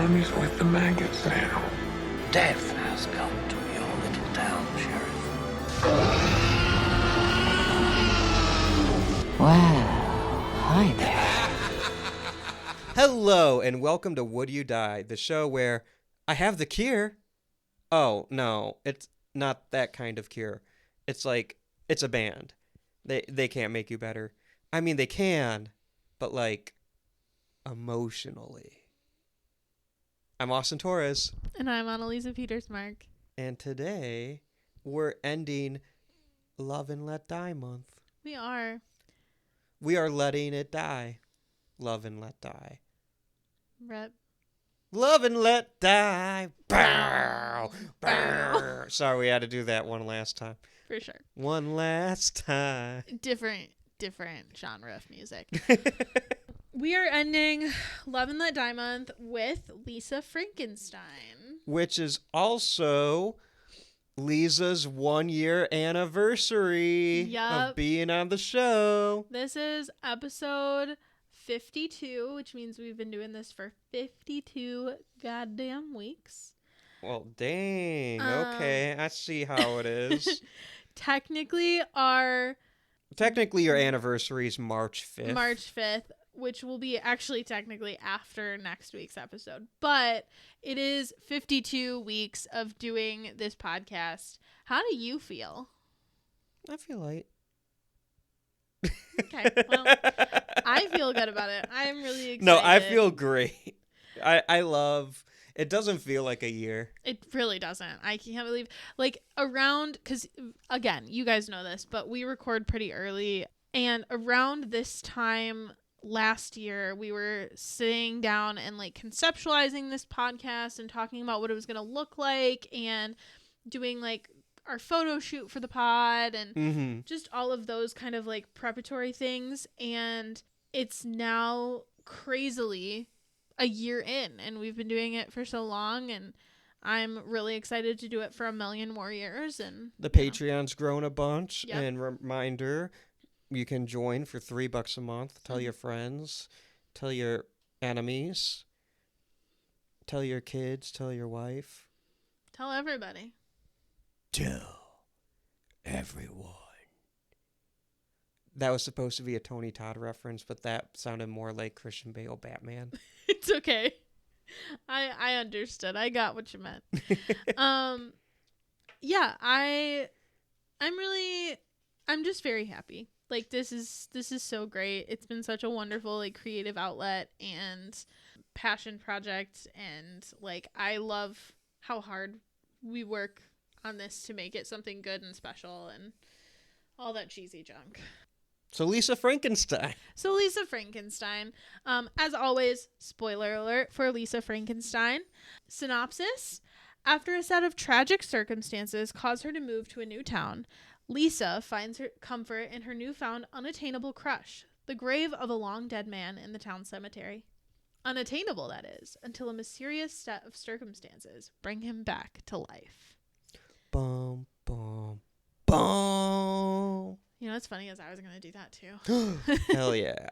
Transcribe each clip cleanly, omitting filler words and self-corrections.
mummy's with the maggots now. Death has come to your little town, Sheriff. Well, hi there. Hello, and welcome to Would You Die, the show where I have the cure. Oh, no, it's not that kind of cure. It's like, it's a band. They can't make you better. I mean, they can, but like, emotionally. I'm Austin Torres. And I'm Anneliese Petersmark. And today, we're ending Love and Let Die month. We are. We are letting it die. Love and let die. Rep. Love and let die. Bow, bow. Sorry, we had to do that one last time. For sure. One last time. Different genre of music. We are ending Love and Let Die month with LISA Frankenstein. Which is also Lisa's 1-year anniversary of being on the show. This is episode 52, which means we've been doing this for 52 goddamn weeks. Well, dang. Okay, I see how it is. Technically, your anniversary is March 5th. March 5th. Which will be actually technically after next week's episode. But it is 52 weeks of doing this podcast. How do you feel? I feel light. Okay, well, I feel good about it. I'm really excited. No, I feel great. I love... It doesn't feel like a year. It really doesn't. I can't believe... Like, around... Because, again, you guys know this, but we record pretty early. And around this time... last year we were sitting down and like conceptualizing this podcast and talking about what it was going to look like and doing like our photo shoot for the pod and just all of those kind of like preparatory things. And it's now crazily a year in and we've been doing it for so long and I'm really excited to do it for a million more years. And the Patreon's grown a bunch. Yep. And reminder, you can join for $3 a month. Tell your friends, tell your enemies, tell your kids, tell your wife. Tell everybody. Tell everyone. That was supposed to be a Tony Todd reference, but that sounded more like Christian Bale Batman. It's okay. I understood. I got what you meant. Yeah, I'm just very happy. Like this is so great. It's been such a wonderful like creative outlet and passion project and like I love how hard we work on this to make it something good and special and all that cheesy junk. So LISA Frankenstein. As always, spoiler alert for LISA Frankenstein. Synopsis: after a set of tragic circumstances cause her to move to a new town, Lisa finds her comfort in her newfound unattainable crush, the grave of a long-dead man in the town cemetery. Unattainable, that is, until a mysterious set of circumstances bring him back to life. Bum, bum, bum. You know what's funny is I was going to do that too. Hell yeah.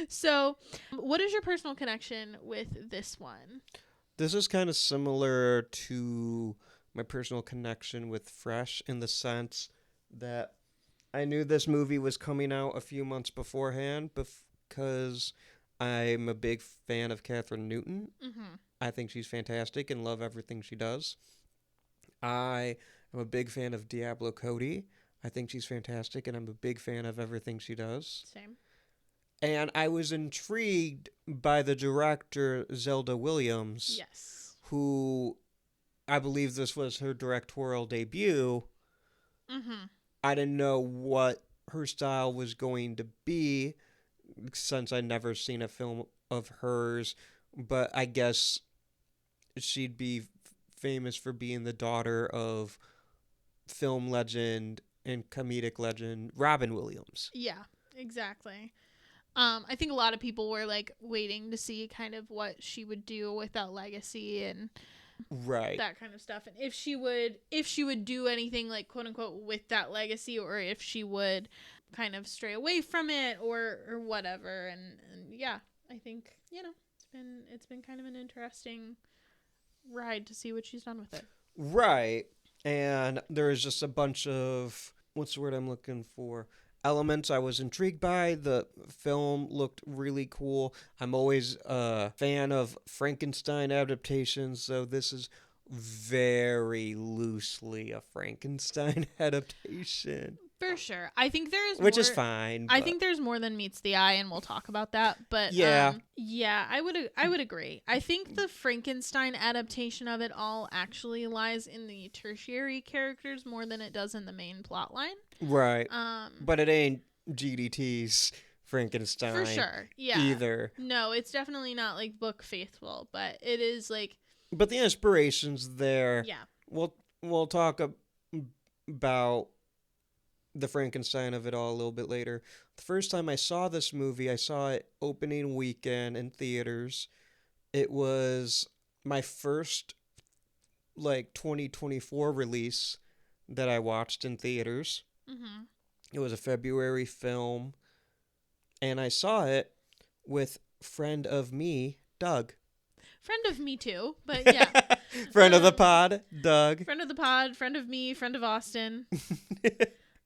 So, what is your personal connection with this one? This is kind of similar to my personal connection with Fresh in the sense that I knew this movie was coming out a few months beforehand because I'm a big fan of Catherine Newton. Mm-hmm. I think she's fantastic and love everything she does. I am a big fan of Diablo Cody. I think she's fantastic and I'm a big fan of everything she does. Same. And I was intrigued by the director Zelda Williams. Yes. Who... I believe this was her directorial debut. Mm-hmm. I didn't know what her style was going to be since I'd never seen a film of hers, but I guess she'd be famous for being the daughter of film legend and comedic legend Robin Williams. Yeah, exactly. I think a lot of people were like waiting to see kind of what she would do with that legacy and right, that kind of stuff, and if she would do anything like quote unquote with that legacy, or if she would kind of stray away from it or whatever. And yeah, I think, you know, it's it's been kind of an interesting ride to see what she's done with it. Right. And there is just a bunch of, what's the word I'm looking for? Elements I was intrigued by. The film looked really cool. I'm always a fan of Frankenstein adaptations, so this is very loosely a Frankenstein adaptation. For sure. I think there's Which more, is fine. I think there's more than meets the eye, and we'll talk about that. But Yeah. I would agree. I think the Frankenstein adaptation of it all actually lies in the tertiary characters more than it does in the main plot line. Right. But it ain't GDT's Frankenstein. For sure. Yeah. Either. No, it's definitely not like book faithful, but it is like. But the inspiration's there. Yeah. We'll talk about the Frankenstein of it all a little bit later. The first time I saw this movie, I saw it opening weekend in theaters. It was my first 2024 release that I watched in theaters. Mm-hmm. It was a February film, and I saw it with friend of me, Doug. Friend of me too, but yeah. Friend of the pod, Doug. Friend of the pod, friend of me, friend of Austin.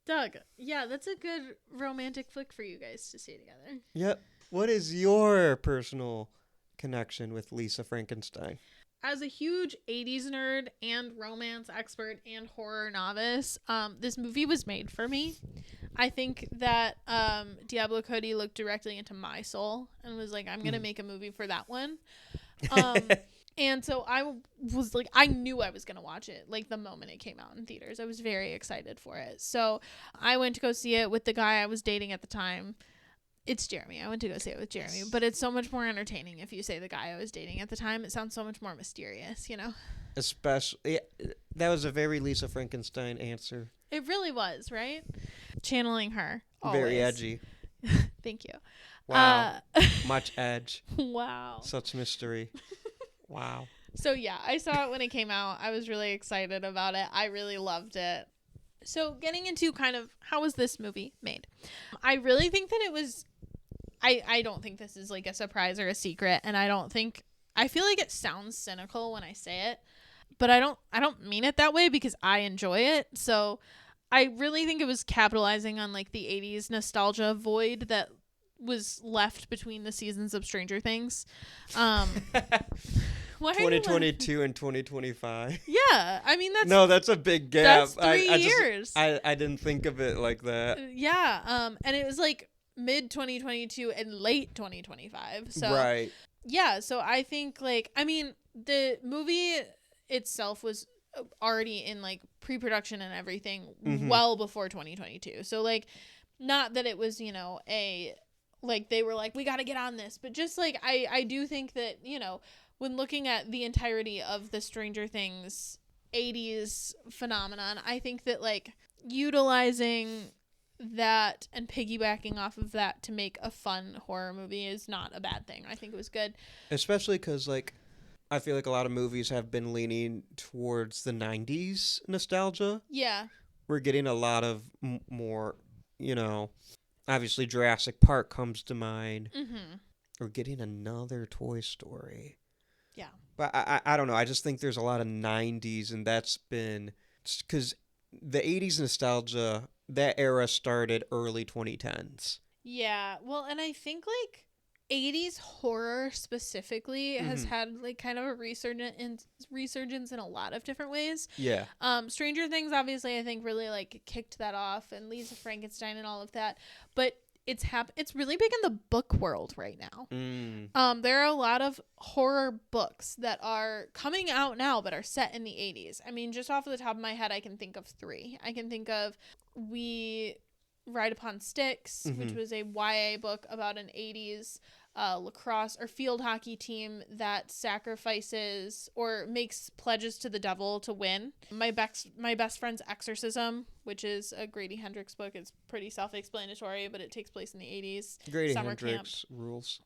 Doug. Yeah, that's a good romantic flick for you guys to see together. Yep. What is your personal connection with Lisa Frankenstein? As a huge 80s nerd and romance expert and horror novice, this movie was made for me. I think that Diablo Cody looked directly into my soul and was like, I'm going to make a movie for that one. And so I was like, I knew I was going to watch it like the moment it came out in theaters. I was very excited for it. So I went to go see it with the guy I was dating at the time. It's Jeremy. I went to go see it with Jeremy, but it's so much more entertaining if you say the guy I was dating at the time. It sounds so much more mysterious, you know? Especially, that was a very Lisa Frankenstein answer. It really was, right? Channeling her. Very always. edgy. Thank you. Wow. Much edge. Wow. Such mystery. Wow. So yeah, I saw it when it came out. I was really excited about it. I really loved it. So getting into kind of how was this movie made? I really think that it was, I don't think this is like a surprise or a secret. And I feel like it sounds cynical when I say it, but I don't mean it that way because I enjoy it. So I really think it was capitalizing on like the 80s nostalgia void that was left between the seasons of Stranger Things. 2022 and 2025. Yeah, I mean that's a big gap. That's 3 years. I didn't think of it like that. Yeah, and it was like mid 2022 and late 2025. So right. Yeah, so I think like the movie itself was already in like pre-production and everything well before 2022. So like not that it was, like they were like we got to get on this, but just like I do think that, when looking at the entirety of the Stranger Things 80s phenomenon, I think that like utilizing that and piggybacking off of that to make a fun horror movie is not a bad thing. I think it was good. Especially because like I feel like a lot of movies have been leaning towards the 90s nostalgia. Yeah. We're getting a lot of more, obviously Jurassic Park comes to mind. Mm-hmm. We're getting another Toy Story. Yeah. But I don't know. I just think there's a lot of 90s, and that's been because the 80s nostalgia, that era started early 2010s. Yeah. Well, and I think like 80s horror specifically has had like kind of a resurgence in a lot of different ways. Yeah. Stranger Things obviously I think really like kicked that off, and Lisa Frankenstein and all of that. But it's really big in the book world right now. There are a lot of horror books that are coming out now but are set in the 80s. I mean, just off of the top of my head, I can think of 3. I can think of We Ride Upon Sticks, which was a YA book about an 80s lacrosse or field hockey team that sacrifices or makes pledges to the devil to win. My best friend's Exorcism, which is a Grady Hendrix book. It's pretty self-explanatory, but it takes place in the 80s. Grady Summer Hendrix camp. rules.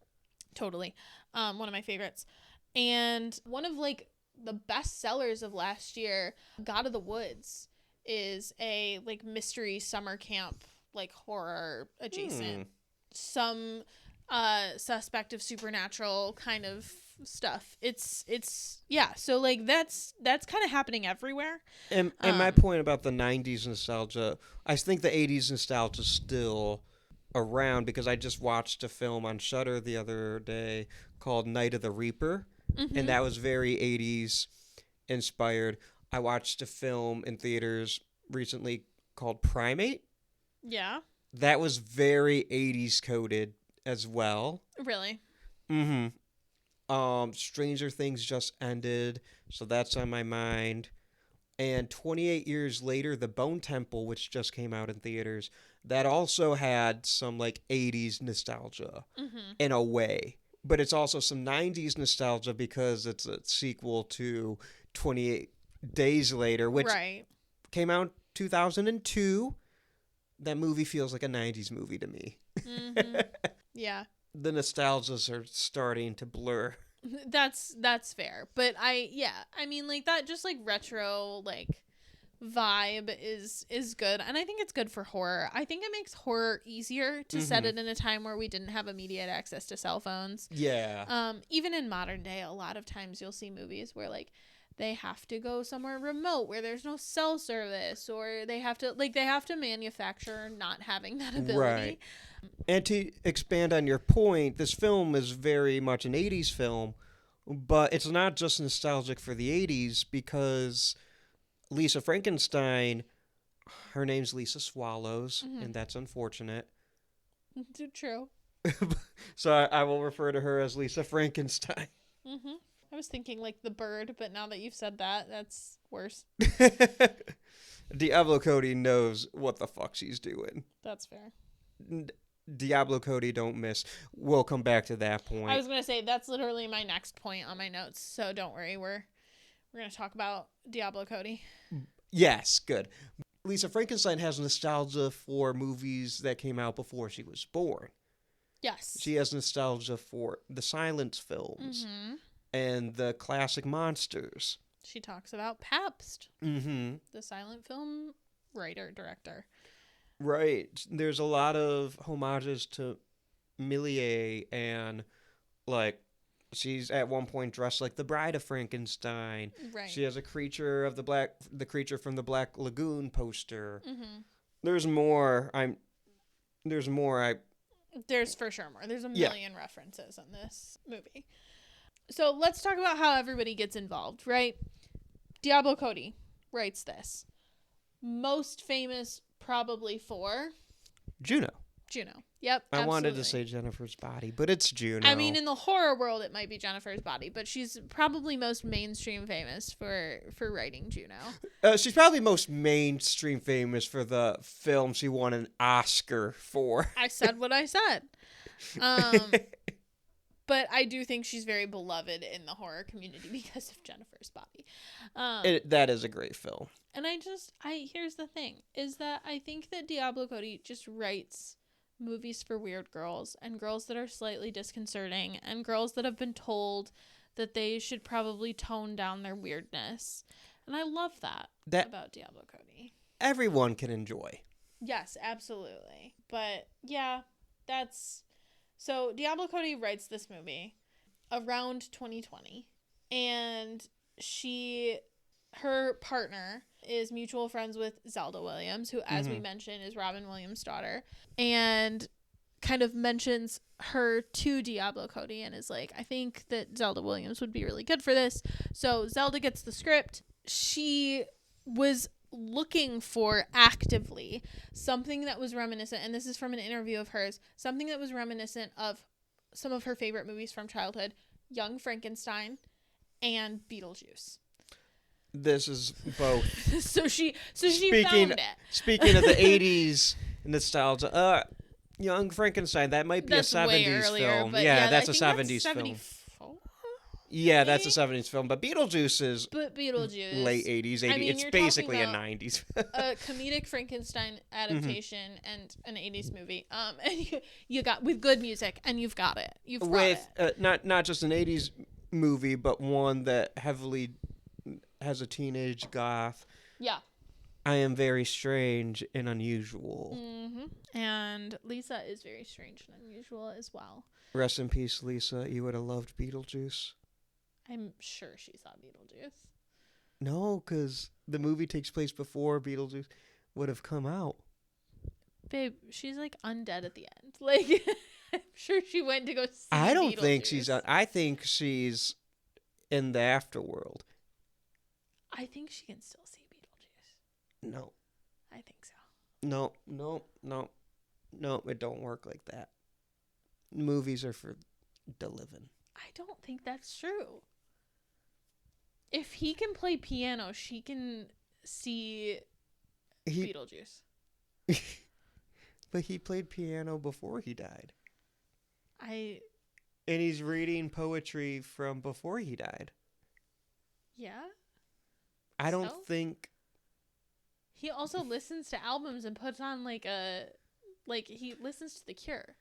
Totally. One of my favorites. And one of like the best sellers of last year, God of the Woods, is a like mystery summer camp like horror adjacent. Some suspect of supernatural kind of stuff. It's yeah, so like that's kind of happening everywhere. And my point about the 90s nostalgia, I think the 80s nostalgia is still around, because I just watched a film on Shudder the other day called Night of the Reaper, and that was very 80s inspired. I watched a film in theaters recently called Primate. Yeah. That was very 80s coded as well. Really? Stranger Things just ended, so that's on my mind. And 28 years later, The Bone Temple, which just came out in theaters, that also had some like 80s nostalgia in a way. But it's also some 90s nostalgia because it's a sequel to 28 Days Later, which came out 2002. That movie feels like a 90s movie to me. Yeah. The nostalgias are starting to blur. That's fair. But I mean, like, that just like retro like vibe is good, and I think it's good for horror. I think it makes horror easier to set it in a time where we didn't have immediate access to cell phones. Yeah. Even in modern day, a lot of times you'll see movies where like they have to go somewhere remote where there's no cell service, or they have to manufacture not having that ability. Right. And to expand on your point, this film is very much an 80s film, but it's not just nostalgic for the 80s, because Lisa Frankenstein, her name's Lisa Swallows, and that's unfortunate. True. So I will refer to her as Lisa Frankenstein. I was thinking like the bird, but now that you've said that, that's worse. Diablo Cody knows what the fuck she's doing. That's fair. Diablo Cody don't miss. We'll come back to that point. I was going to say, that's literally my next point on my notes, so don't worry, we're going to talk about Diablo Cody. Yes, good. Lisa Frankenstein has nostalgia for movies that came out before she was born. Yes. She has nostalgia for the silent films and the classic monsters. She talks about Pabst, the silent film writer-director. Right. There's a lot of homages to Millier, and like she's at one point dressed like the Bride of Frankenstein. Right. She has a creature of the creature from the Black Lagoon poster. There's more. There's for sure more. There's a million references in this movie. So let's talk about how everybody gets involved, right? Diablo Cody writes this. Most famous probably for Juno. Yep. I wanted to absolutely. say Jennifer's Body, but it's Juno. I mean, in the horror world, it might be Jennifer's Body, but she's probably most mainstream famous for writing Juno. She's probably most mainstream famous for the film she won an Oscar for. I said what I said. But I do think she's very beloved in the horror community because of Jennifer's Body. That is a great film. And here's the thing, is that I think that Diablo Cody just writes movies for weird girls, and girls that are slightly disconcerting, and girls that have been told that they should probably tone down their weirdness. And I love that about Diablo Cody. Everyone can enjoy. Yes, absolutely. But yeah, so Diablo Cody writes this movie around 2020, and her partner is mutual friends with Zelda Williams, who, as we mentioned, is Robin Williams' daughter, and kind of mentions her to Diablo Cody and is like, I think that Zelda Williams would be really good for this. So Zelda gets the script. She was looking for actively something that was reminiscent, and this is from an interview of hers, something that was reminiscent of some of her favorite movies from childhood, Young Frankenstein and Beetlejuice. This is both. so she found it. Speaking of the 80s nostalgia, Young Frankenstein, that might be that's a 70s way earlier, film. But Yeah, that's a I 70s think film. 74? Yeah, that's a 70s film, but Beetlejuice is late 80s, 80s. I mean, it's you're basically a talking 90s. a comedic Frankenstein adaptation and an 80s movie. And you got with good music, and you've got it. You've got it. Not just an 80s movie, but one that heavily has a teenage goth. Yeah. I am very strange and unusual. And Lisa is very strange and unusual as well. Rest in peace, Lisa. You would have loved Beetlejuice. I'm sure she saw Beetlejuice. No, because the movie takes place before Beetlejuice would have come out. Babe, she's like undead at the end. Like, I'm sure she went to go see I don't think Beetlejuice. she's on. I think she's in the afterworld. I think she can still see Beetlejuice. No. I think so. No, it don't work like that. Movies are for the living. I don't think that's true. If he can play piano, she can see Beetlejuice. But he played piano before he died. And he's reading poetry from before he died. Yeah? I don't think... He also listens to albums and puts on he listens to The Cure.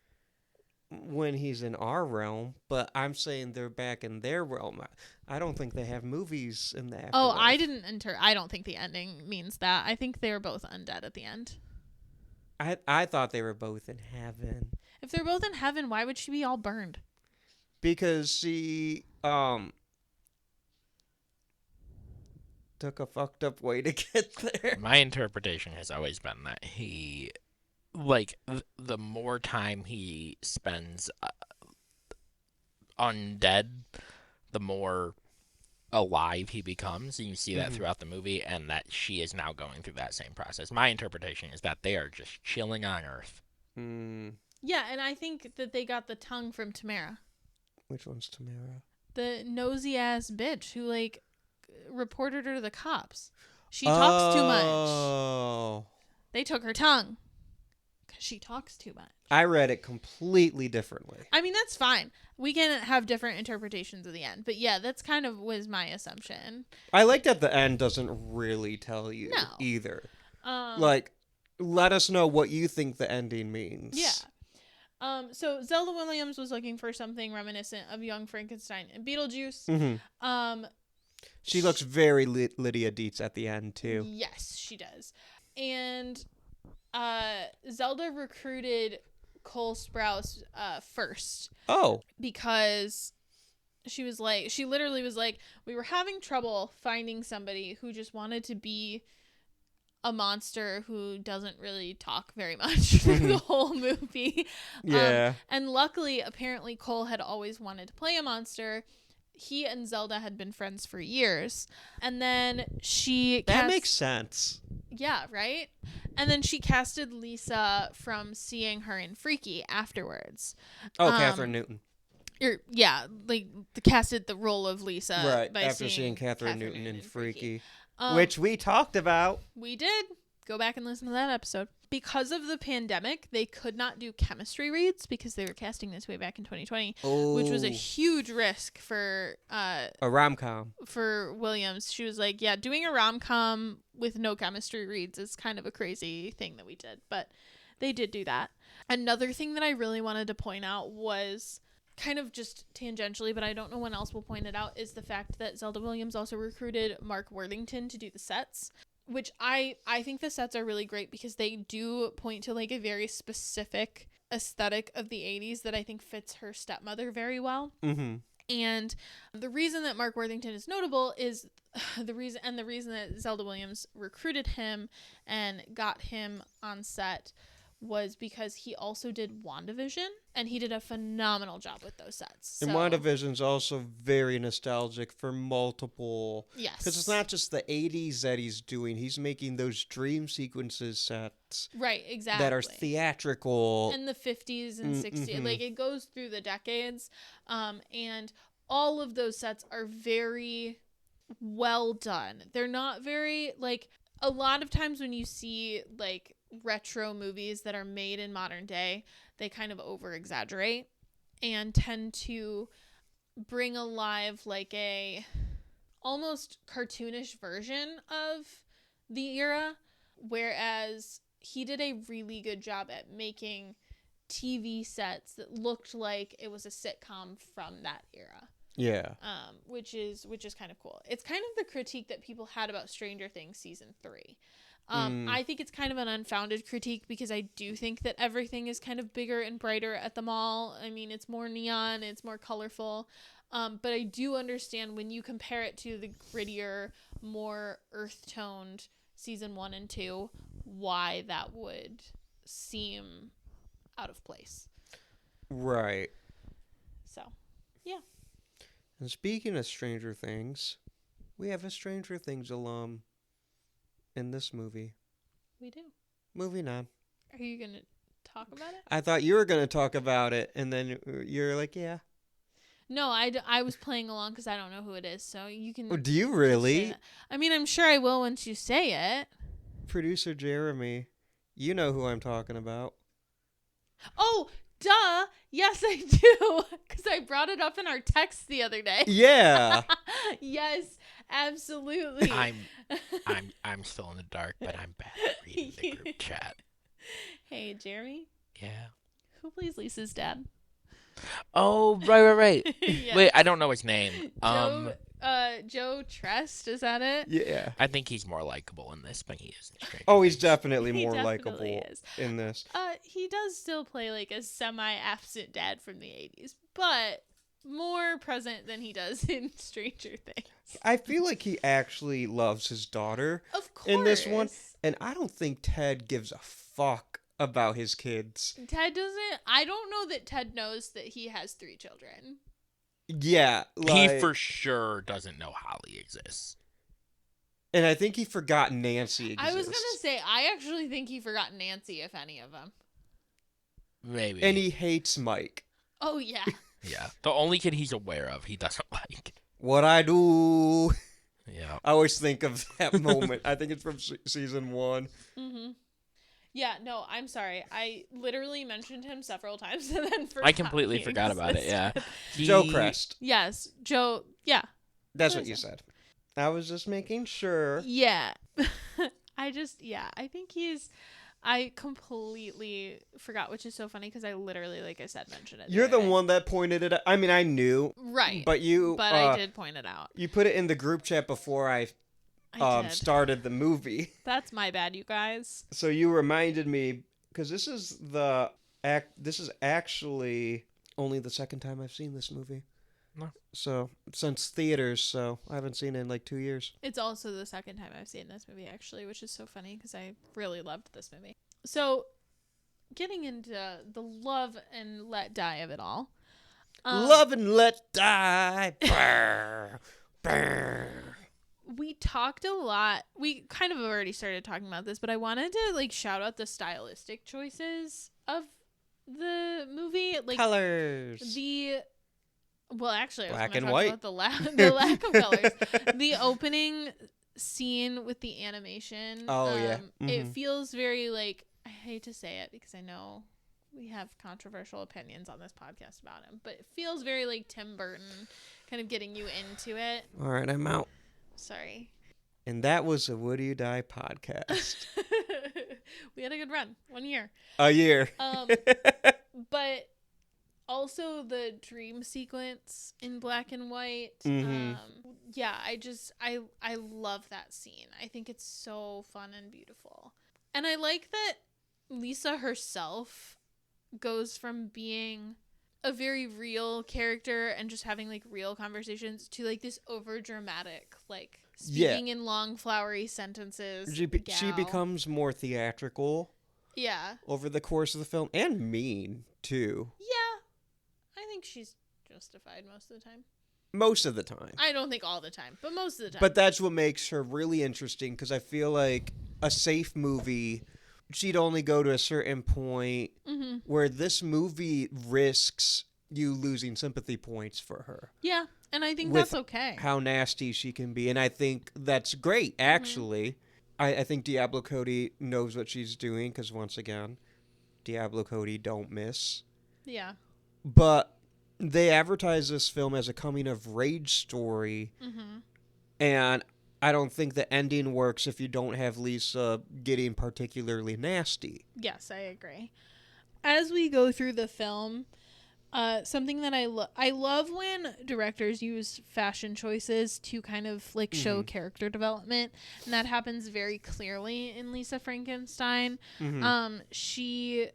When he's in our realm, but I'm saying they're back in their realm. I don't think they have movies in that. Oh, I don't think the ending means that. I think they were both undead at the end. I thought they were both in heaven. If they're both in heaven, why would she be all burned? Because she took a fucked up way to get there. My interpretation has always been that he, the more time he spends undead, the more alive he becomes. And you see that throughout the movie, and that she is now going through that same process. My interpretation is that they are just chilling on Earth. Yeah, and I think that they got the tongue from Tamara. Which one's Tamara? The nosy ass bitch who reported her to the cops. She talks too much. Oh. They took her tongue because she talks too much. I read it completely differently. I mean, that's fine. We can have different interpretations of the end. But yeah, that's kind of was my assumption. I like that the end doesn't really tell you either. Let us know what you think the ending means. Yeah. So Zelda Williams was looking for something reminiscent of Young Frankenstein and Beetlejuice. She looks very Lydia Dietz at the end, too. Yes, she does. And Zelda recruited Cole Sprouse first. Oh. Because she literally was like, we were having trouble finding somebody who just wanted to be a monster who doesn't really talk very much through the whole movie. Yeah. And luckily, apparently, Cole had always wanted to play a monster. He and Zelda had been friends for years. And then That makes sense. Yeah, right? And then she casted Lisa from seeing her in Freaky afterwards. Oh, Catherine Newton. Casted the role of Lisa. Right, by after seeing Catherine Newton in Freaky. Freaky. Which we talked about. We did. Go back and listen to that episode. Because of the pandemic, they could not do chemistry reads because they were casting this way back in 2020, which was a huge risk for a rom-com. For Williams. She was like, yeah, doing a rom-com with no chemistry reads is kind of a crazy thing that we did. But they did do that. Another thing that I really wanted to point out was kind of just tangentially, but I don't know when else will point it out, is the fact that Zelda Williams also recruited Mark Worthington to do the sets. Which I think the sets are really great because they do point to a very specific aesthetic of the 80s that I think fits her stepmother very well. Mm-hmm. And the reason that Mark Worthington is notable is the reason that Zelda Williams recruited him and got him on set was because he also did WandaVision, and he did a phenomenal job with those sets. And WandaVision's also very nostalgic for multiple... Yes. Because it's not just the 80s that he's doing. He's making those dream sequences sets. Right, exactly. That are theatrical. In the 50s and 60s. It goes through the decades. And all of those sets are very well done. They're not very... a lot of times when you see, retro movies that are made in modern day, they kind of over exaggerate and tend to bring alive a almost cartoonish version of the era, whereas he did a really good job at making TV sets that looked like it was a sitcom from that era. Yeah. Which is kind of cool. It's kind of the critique that people had about Stranger Things season 3. I think it's kind of an unfounded critique because I do think that everything is kind of bigger and brighter at the mall. I mean, it's more neon, it's more colorful. But I do understand when you compare it to the grittier, more earth-toned season 1 and 2, why that would seem out of place. Right. So, yeah. And speaking of Stranger Things, we have a Stranger Things alum in this movie. We do. Moving on. Are you going to talk about it? I thought you were going to talk about it, and then you're like, yeah. No, I was playing along because I don't know who it is, so you can... Oh, do you really? I mean, I'm sure I will once you say it. Producer Jeremy, you know who I'm talking about. Oh, duh! Yes, I do! Because I brought it up in our text the other day. Yeah. Yes, absolutely. I'm still in the dark, but I'm bad at reading the group chat. Hey, Jeremy. Yeah. Who plays Lisa's dad? Oh, right. Yes. Wait, I don't know his name. Joe Trest, is that it? Yeah. I think he's more likable in this, but he is. Oh, he's definitely He more definitely likable is. in this. He does still play like a semi-absent dad from the 80s, but more present than he does in Stranger Things. I feel like he actually loves his daughter Of course. in this one, and I don't think Ted gives a fuck about his kids. Ted doesn't. I don't know that Ted knows that he has 3 children. Yeah, He for sure doesn't know Holly exists. And I think he forgot Nancy exists. I was gonna say, I actually think he forgot Nancy, if any of them. Maybe. And he hates Mike. Oh yeah. Yeah. The only kid he's aware of, he doesn't like. What I do. Yeah. I always think of that moment. I think it's from season 1. Mm-hmm. Yeah, no, I'm sorry. I literally mentioned him several times and then forgot. I completely forgot about it, yeah. Joe Crest. Yes, Joe, yeah. That's what you said. I was just making sure. Yeah. I think I completely forgot, which is so funny because I literally, like I said, mentioned it. You're the one that pointed it out. I mean, I knew. Right. But I did point it out. You put it in the group chat before I did. started the movie. That's my bad, you guys. So you reminded me, because this is actually only the second time I've seen this movie. No. So, since theaters, so I haven't seen it in like 2 years. It's also the second time I've seen this movie, actually, which is so funny because I really loved this movie. So, getting into the love and let die of it all. Love and let die. Brr, brr. We talked a lot. We kind of already started talking about this, but I wanted to like shout out the stylistic choices of the movie, like Colors. Well, actually, I was Black going and to talk white. about the lack of colors. The opening scene with the animation. Oh, yeah. It feels very like, I hate to say it because I know we have controversial opinions on this podcast about him, but it feels very like Tim Burton, kind of getting you into it. All right, I'm out. Sorry. And that was a Would You Die podcast. We had a good run. 1 year. A year. But also the dream sequence in black and white. Mhm. Yeah, I love that scene. I think it's so fun and beautiful. And I like that Lisa herself goes from being a very real character and just having like real conversations to like this over dramatic, like speaking in long flowery sentences. She gal. becomes more theatrical. Yeah. Over the course of the film, and mean too. Yeah. I think she's justified most of the time. Most of the time. I don't think all the time, but most of the time. But that's what makes her really interesting, because I feel like a safe movie, she'd only go to a certain point, where this movie risks you losing sympathy points for her. Yeah, and I think With that's okay. How nasty she can be, and I think that's great, actually. I think Diablo Cody knows what she's doing, because once again, Diablo Cody don't miss. Yeah. But they advertise this film as a coming-of-rage story, and I don't think the ending works if you don't have Lisa getting particularly nasty. Yes, I agree. As we go through the film, Something that I love when directors use fashion choices to kind of like show character development, and that happens very clearly in Lisa Frankenstein. She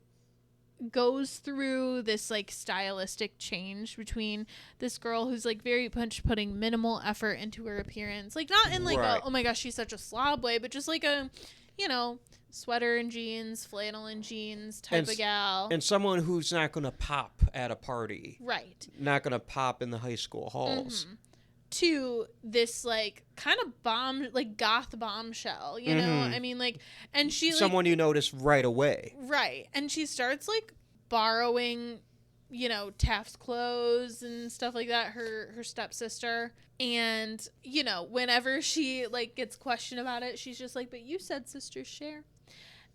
goes through this like stylistic change between this girl who's like very much putting minimal effort into her appearance, like not in like a, oh my gosh she's such a slob way, but just like a, you know, sweater and jeans, flannel and jeans type of gal. And someone who's not going to pop at a party. Right. Not going to pop in the high school halls. To this, like, kind of like, goth bombshell, you know? I mean, like, and she, like... Someone you notice right away. Right. And she starts, like, borrowing, you know, Taff's clothes and stuff like that, her stepsister. And, you know, whenever she, like, gets questioned about it, she's just like, but you said sisters share.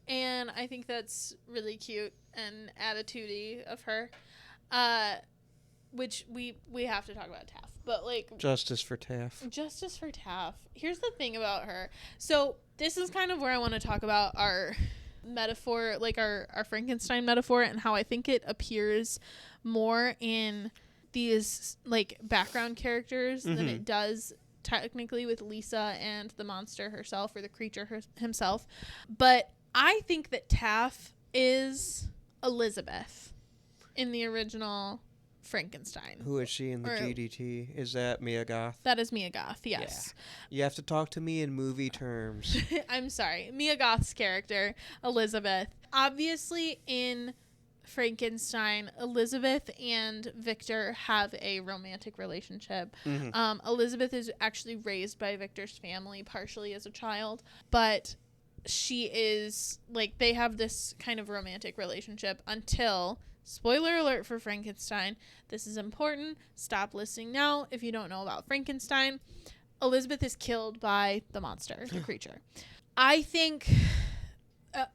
And I think that's really cute and attitude-y of her. Which we have to talk about Taff. But, like... Justice for Taff. Justice for Taff. Here's the thing about her. So, this is kind of where I want to talk about our metaphor, like our Frankenstein metaphor, and how I think it appears more in these, like, background characters than it does technically with Lisa and the monster herself, or the creature himself. But I think that Taff is Elizabeth in the original Frankenstein. Who is she in the GDT? Is that Mia Goth? That is Mia Goth, yes. Yeah. You have to talk to me in movie terms. I'm sorry. Mia Goth's character, Elizabeth. Obviously, in Frankenstein, Elizabeth and Victor have a romantic relationship. Elizabeth is actually raised by Victor's family, partially as a child, but she is, like, they have this kind of romantic relationship until, spoiler alert for Frankenstein, this is important, stop listening now if you don't know about Frankenstein, Elizabeth is killed by the monster, the creature. I think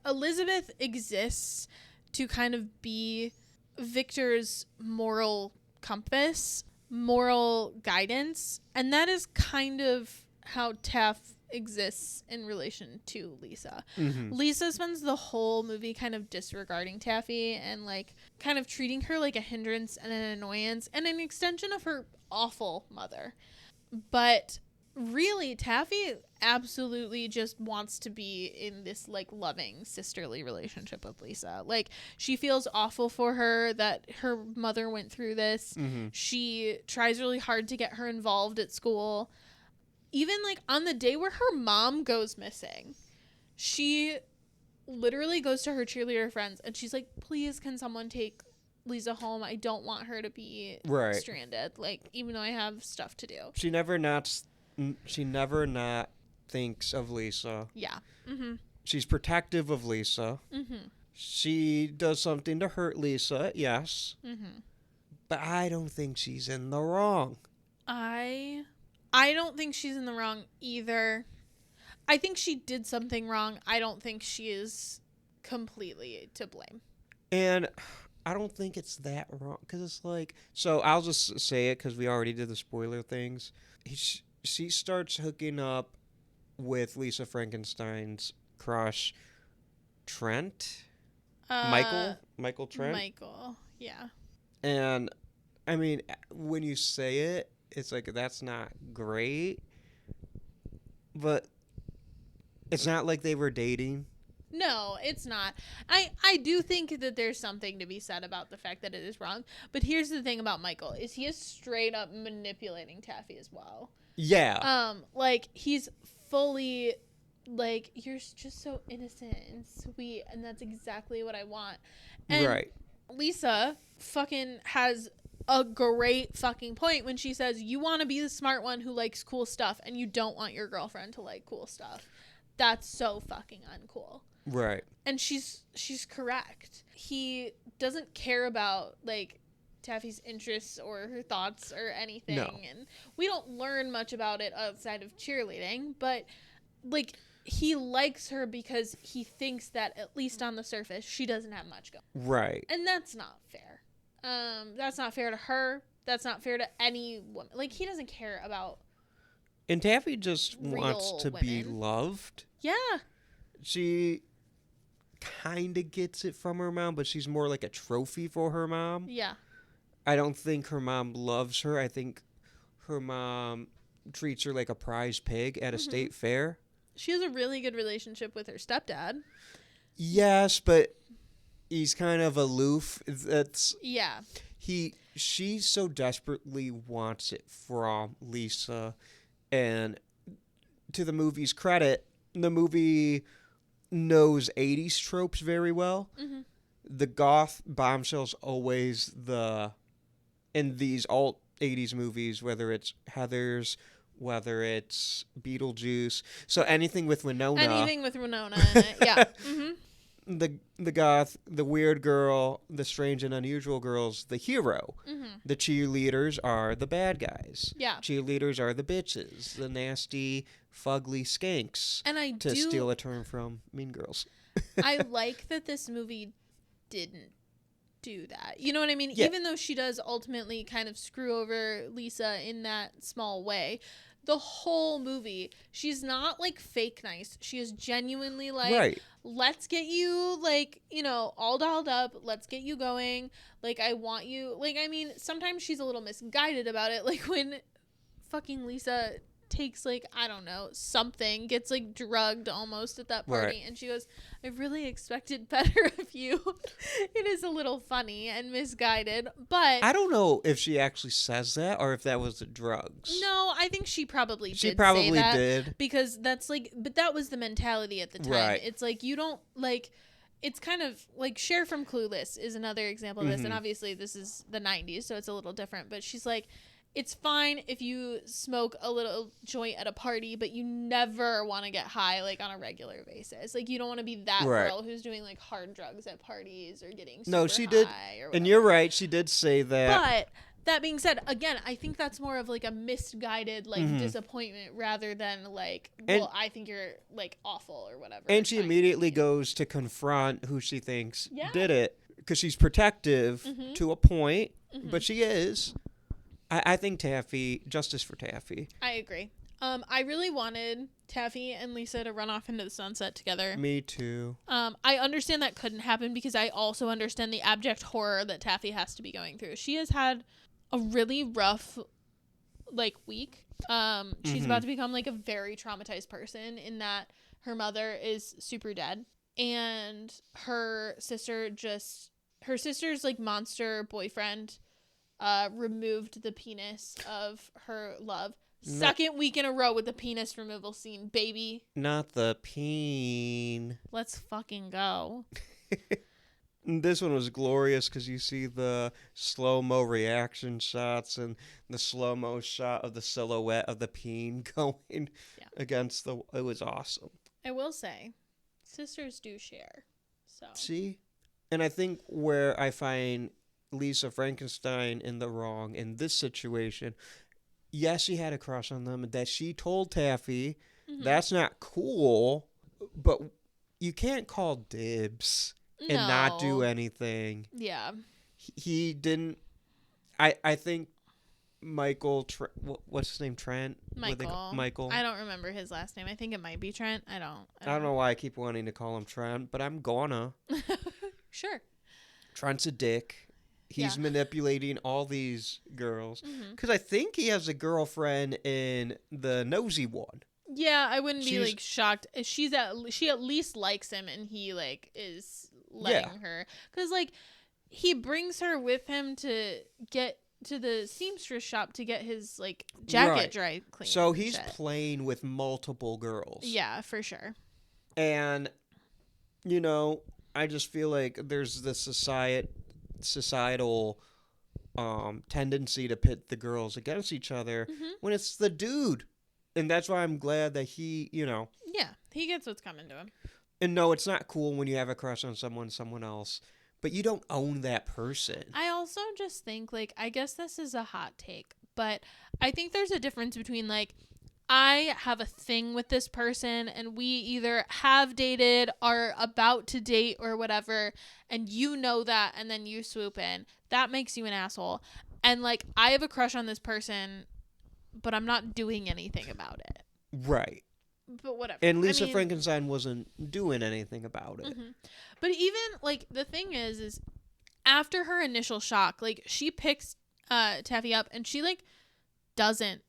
Elizabeth exists to kind of be Victor's moral compass, moral guidance, and that is kind of how Taff exists in relation to Lisa. Lisa spends the whole movie kind of disregarding Taffy and, like, kind of treating her like a hindrance and an annoyance and an extension of her awful mother. But really, Taffy absolutely just wants to be in this, like, loving sisterly relationship with Lisa. Like, she feels awful for her that her mother went through this. She tries really hard to get her involved at school. Even, like, on the day where her mom goes missing, she literally goes to her cheerleader friends and she's like, please, can someone take Lisa home? I don't want her to be stranded, like, even though I have stuff to do. She never not thinks of Lisa. Yeah. She's protective of Lisa. She does something to hurt Lisa, yes. But I don't think she's in the wrong. I don't think she's in the wrong either. I think she did something wrong. I don't think she is completely to blame. And I don't think it's that wrong. Because it's like... So I'll just say it because we already did the spoiler things. She starts hooking up with Lisa Frankenstein's crush, Trent? Michael Trent? Michael, yeah. And, I mean, when you say it, it's like, that's not great, but it's not like they were dating. No, it's not. I do think that there's something to be said about the fact that it is wrong, but here's the thing about Michael, is he is straight up manipulating Taffy as well. Yeah. Like, he's fully, like, you're just so innocent and sweet, and that's exactly what I want. And right. Lisa fucking has a great fucking point when she says, you want to be the smart one who likes cool stuff and you don't want your girlfriend to like cool stuff. That's so fucking uncool. Right. And she's correct. He doesn't care about, like, Taffy's interests or her thoughts or anything. No. And we don't learn much about it outside of cheerleading, but, like, he likes her because he thinks that, at least on the surface, she doesn't have much going. Right. And that's not fair. That's not fair to her. That's not fair to any woman. Like, he doesn't care about... And Taffy just wants to women. be loved. Yeah. She kind of gets it from her mom, but she's more like a trophy for her mom. Yeah. I don't think her mom loves her. I think her mom treats her like a prize pig at a state fair. She has a really good relationship with her stepdad. Yes, but he's kind of aloof. Yeah. She so desperately wants it from Lisa, and to the movie's credit, the movie knows 80s tropes very well. Mm-hmm. The goth bombshell's always in these alt 80s movies, whether it's Heathers, whether it's Beetlejuice, so anything with Winona in it, yeah. Mm-hmm. the goth, the weird girl, the strange and unusual girl's the hero. Mm-hmm. The cheerleaders are the bad guys. Yeah. Cheerleaders are the bitches, the nasty, fugly skanks, And to steal a term from Mean Girls. I like that this movie didn't do that. You know what I mean? Yeah. Even though she does ultimately kind of screw over Lisa in that small way, the whole movie, she's not like fake nice. She is genuinely like, Right. let's get you like, you know, all dolled up. Let's get you going. Like, I want you. Like, I mean, sometimes she's a little misguided about it. Like when fucking Lisa takes like, I don't know, something, gets like drugged almost at that party, Right. and she goes, I really expected better of you. It is a little funny and misguided, but I don't know if she actually says that or if that was the drugs. no, I think she probably did She say probably that, did. because that's like, but that was the mentality at the time. Right. It's like, you don't like, it's kind of like Cher from Clueless is another example of this, and obviously this is the 90s, so it's a little different, but she's like, it's fine if you smoke a little joint at a party, but you never want to get high like on a regular basis. Like, you don't want to be that Right. girl who's doing like hard drugs at parties or getting super No, she did. high or And whatever. you're right. She did say that. But that being said, again, I think that's more of like a misguided like disappointment rather than like, well, I think you're like awful or whatever. And she Fine. immediately goes to confront who she thinks Yeah. did it. Because she's protective to a point, but she is. I think Taffy, justice for Taffy. I agree. I really wanted Taffy and Lisa to run off into the sunset together. Me too. I understand that couldn't happen because I also understand the abject horror that Taffy has to be going through. She has had a really rough, like, week. She's about to become, like, a very traumatized person in that her mother is super dead. And her sister's, like, monster boyfriend removed the penis of her love. Second week in a row with the penis removal scene, baby. Not the peen. Let's fucking go. This one was glorious because you see the slow-mo reaction shots and the slow-mo shot of the silhouette of the peen going against the... It was awesome. I will say, sisters do share. So See? And I think where I find Lisa Frankenstein in the wrong in this situation, yes, she had a crush on them, that she told Taffy. That's not cool, but you can't call dibs and not do anything. Yeah. He didn't. I think Michael, what's his name? Trent? Michael. I don't remember his last name. I think it might be Trent. I don't know why I keep wanting to call him Trent, but I'm gonna. Sure. Trent's a dick. He's manipulating all these girls. Because I think he has a girlfriend in the nosy one. Yeah, I wouldn't be like shocked. She at least likes him, and he like is letting her. Because like he brings her with him to get to the seamstress shop to get his like jacket dry cleaned. So he's playing with multiple girls. Yeah, for sure. And you know, I just feel like there's this societal tendency to pit the girls against each other when it's the dude. And that's why I'm glad that he, you know. Yeah, he gets what's coming to him. And no, it's not cool when you have a crush on someone else, but you don't own that person. I also just think, like, I guess this is a hot take, but I think there's a difference between, like, I have a thing with this person and we either have dated, are about to date or whatever, and you know that and then you swoop in. That makes you an asshole. And, like, I have a crush on this person, but I'm not doing anything about it. Right. But whatever. And Lisa Frankenstein wasn't doing anything about it. But even, like, the thing is after her initial shock, like, she picks Taffy up, and she like doesn't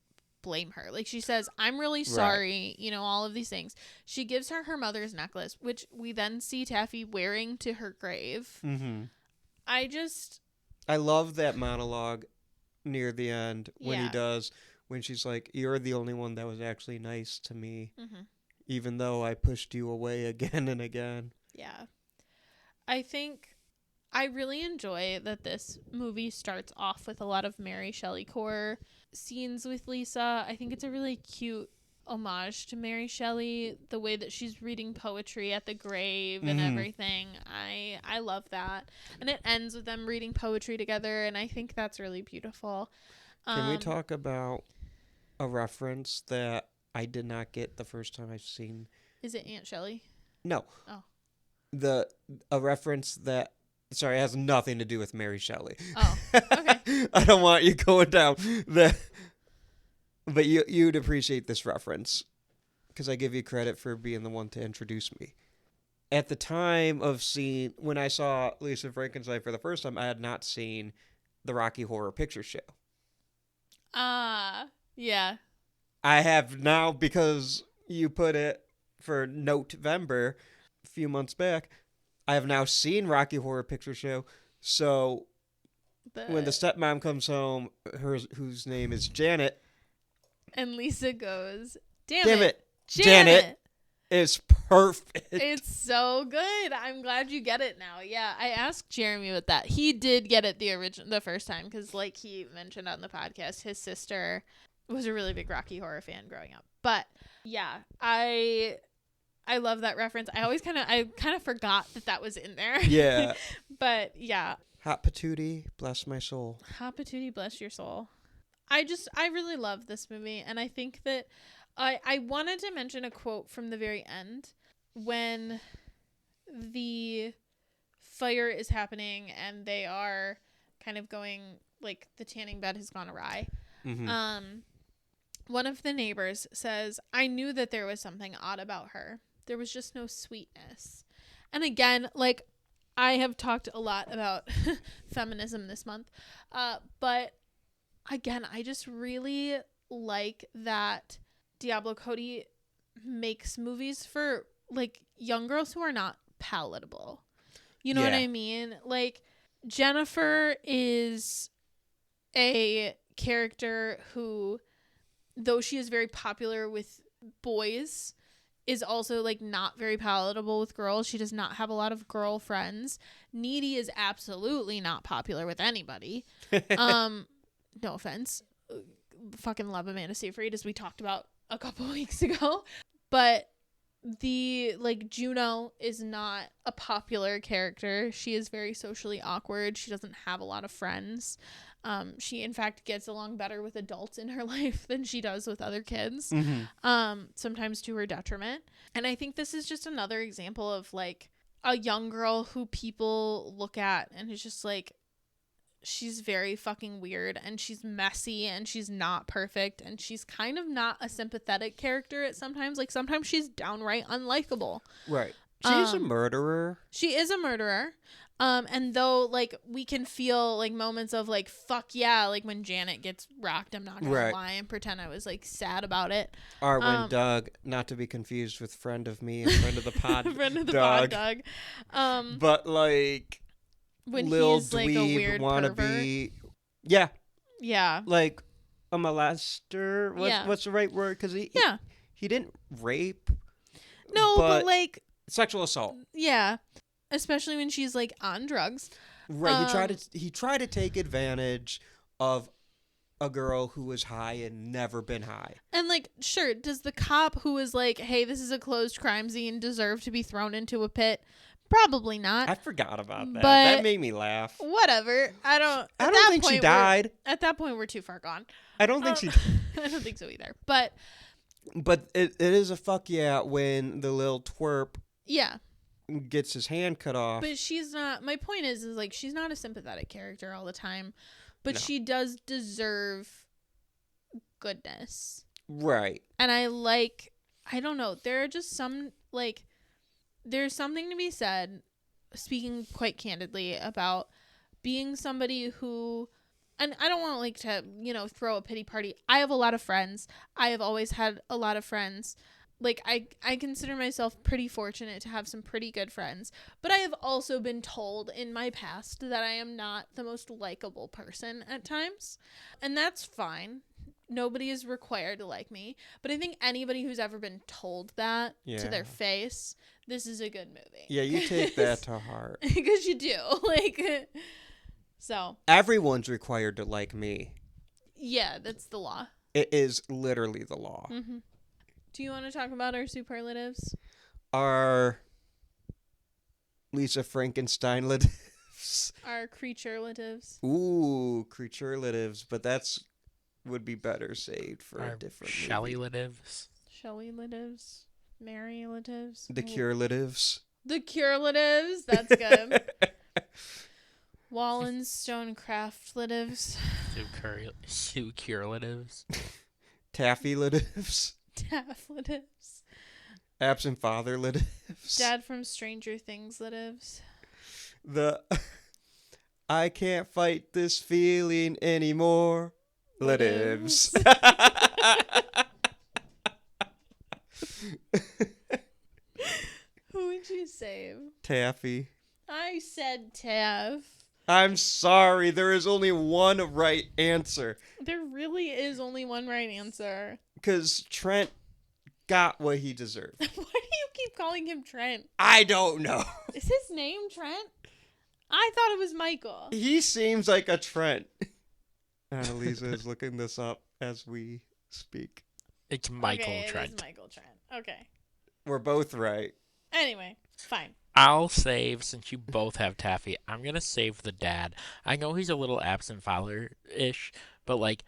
blame her. Like she says, I'm really sorry, you know, all of these things. She gives her mother's necklace, which we then see Taffy wearing to her grave. Mm-hmm. I love that monologue near the end when he Yeah. does, when she's like, you're the only one that was actually nice to me, mm-hmm. even though I pushed you away again and again. Yeah. I think I really enjoy that this movie starts off with a lot of Mary Shelley core scenes with Lisa. I think it's a really cute homage to Mary Shelley, the way that she's reading poetry at the grave and everything. I love that. And it ends with them reading poetry together, and I think that's really beautiful. Can we talk about a reference that I did not get the first time I've seen? Is it Aunt Shelley? No. Oh. A reference that, sorry, it has nothing to do with Mary Shelley. Oh, okay. I don't want you going down the, but you'd appreciate this reference because I give you credit for being the one to introduce me. At the time of when I saw Lisa Frankenstein for the first time, I had not seen the Rocky Horror Picture Show. Yeah. I have now, because you put it for November a few months back. I have now seen Rocky Horror Picture Show. So when the stepmom comes home, whose name is Janet, and Lisa goes, damn it, Janet is perfect. It's so good. I'm glad you get it now. Yeah, I asked Jeremy with that. He did get it the first time because, like he mentioned on the podcast, his sister was a really big Rocky Horror fan growing up. But yeah, I love that reference. I kind of forgot that was in there. Yeah. But yeah. Hot patootie, bless my soul. Hot patootie, bless your soul. I really love this movie, and I think that I wanted to mention a quote from the very end when the fire is happening and they are kind of going, like, the tanning bed has gone awry. Mm-hmm. One of the neighbors says, I knew that there was something odd about her. There was just no sweetness. And again, like, I have talked a lot about feminism this month. But again, I just really like that Diablo Cody makes movies for, like, young girls who are not palatable. You know what I mean? Like, Jennifer is a character who, though she is very popular with boys, is also, like, not very palatable with girls. She does not have a lot of girl friends. Needy is absolutely not popular with anybody. No offense. Fucking love Amanda Seyfried, as we talked about a couple weeks ago. But Juno is not a popular character. She is very socially awkward. She doesn't have a lot of friends. She, in fact, gets along better with adults in her life than she does with other kids, sometimes to her detriment. And I think this is just another example of, like, a young girl who people look at and it's just like, she's very fucking weird and she's messy and she's not perfect and she's kind of not a sympathetic character at sometimes. Like, sometimes she's downright unlikable. Right. She's a murderer. She is a murderer. And though, like, we can feel, like, moments of, like, fuck yeah, like, when Janet gets rocked, I'm not gonna lie and pretend I was, like, sad about it. Or when Doug, not to be confused with friend of me and friend of the pod, friend of the Doug. pod, Doug. But, like, when Lil he's, like, a weird wannabe, yeah, yeah, like a molester. What's the right word? Because he didn't rape. No, but like sexual assault. Yeah. Especially when she's, like, on drugs. Right. He tried to take advantage of a girl who was high and never been high. And, like, sure, does the cop who was like, hey, this is a closed crime scene, deserve to be thrown into a pit? Probably not. I forgot about that. But that made me laugh. Whatever. I don't think she died. At that point, we're too far gone. I don't think she I don't think so either. But it is a fuck yeah when the little twerp gets his hand cut off. But she's not, my point is like, she's not a sympathetic character all the time, but she does deserve goodness. Right. And I don't know, there are just some, like, there's something to be said, speaking quite candidly, about being somebody who and I don't want like to, throw a pity party. I have a lot of friends. I have always had a lot of friends. Like, I consider myself pretty fortunate to have some pretty good friends. But I have also been told in my past that I am not the most likable person at times. And that's fine. Nobody is required to like me. But I think anybody who's ever been told that to their face, this is a good movie. Yeah, you take that to heart. Because you do. Like, so. Everyone's required to like me. Yeah, that's the law. It is literally the law. Mm-hmm. Do you want to talk about our superlatives? Our LISA Frankenstein latives. Our creaturelatives. Ooh, creaturelatives, but that's would be better saved for a different movie. Shelley-latives. Shelley-latives. Mary-latives. The curelatives. The curelatives. That's good. Wallenstone-craft-latives. Sucurlatives. Taffy-latives. Taff-latives. Absent father-latives. Dad from Stranger Things-latives. The I can't fight this feeling anymore. Latives. Who would you save? Taffy. I said Taff. I'm sorry, there is only one right answer. There really is only one right answer. Because Trent got what he deserved. Why do you keep calling him Trent? I don't know. Is his name Trent? I thought it was Michael. He seems like a Trent. Anneliese is looking this up as we speak. It's Michael Trent. It is Michael Trent. Okay. We're both right. Anyway, fine. I'll save, since you both have Taffy, I'm going to save the dad. I know he's a little absent father-ish, but, like,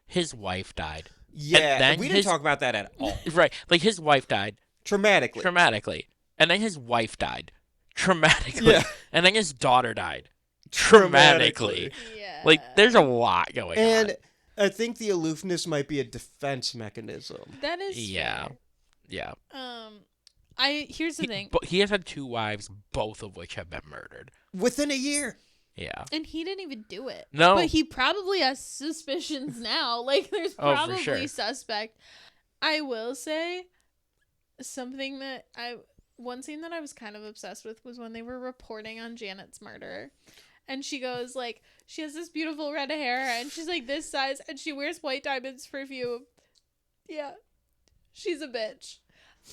his wife died. Yeah, we didn't talk about that at all. Right. Like, his wife died. Traumatically. And then his wife died. Traumatically. Yeah. And then his daughter died. Traumatically. Yeah. Like, there's a lot going on. And I think the aloofness might be a defense mechanism. That is Yeah. fair. Yeah. Here's the thing. But he has had 2 wives, both of which have been murdered. Within a year. Yeah. And he didn't even do it. No. But he probably has suspicions now. Like, there's probably for sure. suspect. I will say one scene that I was kind of obsessed with was when they were reporting on Janet's murder. And she goes, like, she has this beautiful red hair, and she's, like, this size, and she wears white diamonds perfume. Yeah. She's a bitch.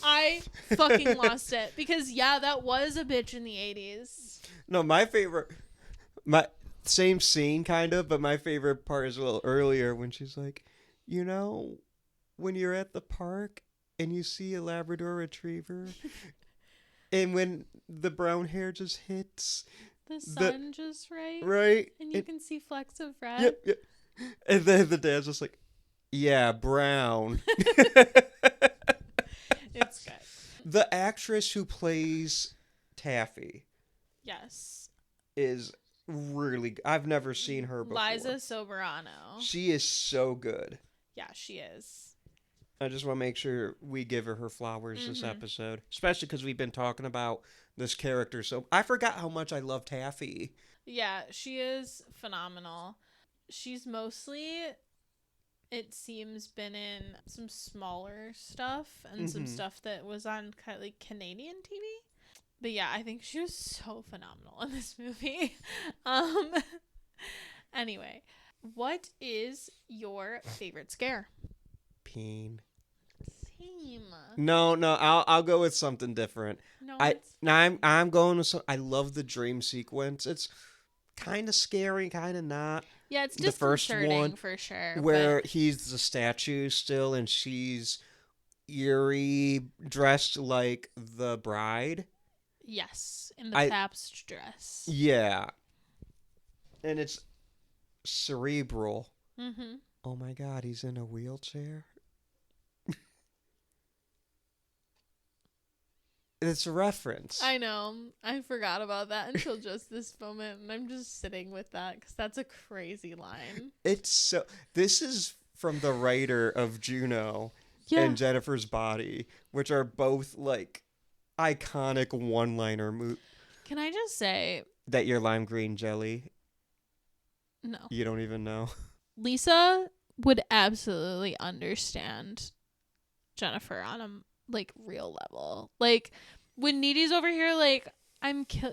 I fucking lost it. Because, yeah, that was a bitch in the 80s. No, my same scene, kind of, but my favorite part is a little earlier when she's like, when you're at the park and you see a Labrador Retriever, and when the brown hair just hits... The sun just right. Right. And you can see flecks of red. Yep. And then the dad's just like, yeah, brown. It's good. The actress who plays Taffy. Yes. Is really... I've never seen her before. Liza Soberano. She is so good. Yeah, she is. I just want to make sure we give her flowers this episode. Especially because we've been talking about this character. So I forgot how much I love Taffy. Yeah, she is phenomenal. She's mostly, it seems, been in some smaller stuff and some stuff that was on kind of like Canadian TV. But yeah, I think she was so phenomenal in this movie. Anyway, what is your favorite scare? Peen. Same. No, I'll go with something different. No, I'm going with I love the dream sequence. It's kind of scary, kind of not. Yeah, it's the first disconcerting one for sure. where he's the statue still and she's eerie, dressed like the bride. Yes, in the Pabst dress. Yeah. And it's cerebral. Mm-hmm. Oh my God, he's in a wheelchair? It's a reference. I know. I forgot about that until just this moment, and I'm just sitting with that because that's a crazy line. This is from the writer of Juno and Jennifer's Body, which are both like iconic one-liner Can I just say that your lime green jelly No. You don't even know. Lisa would absolutely understand Jennifer on a real level. Like when Needy's over here like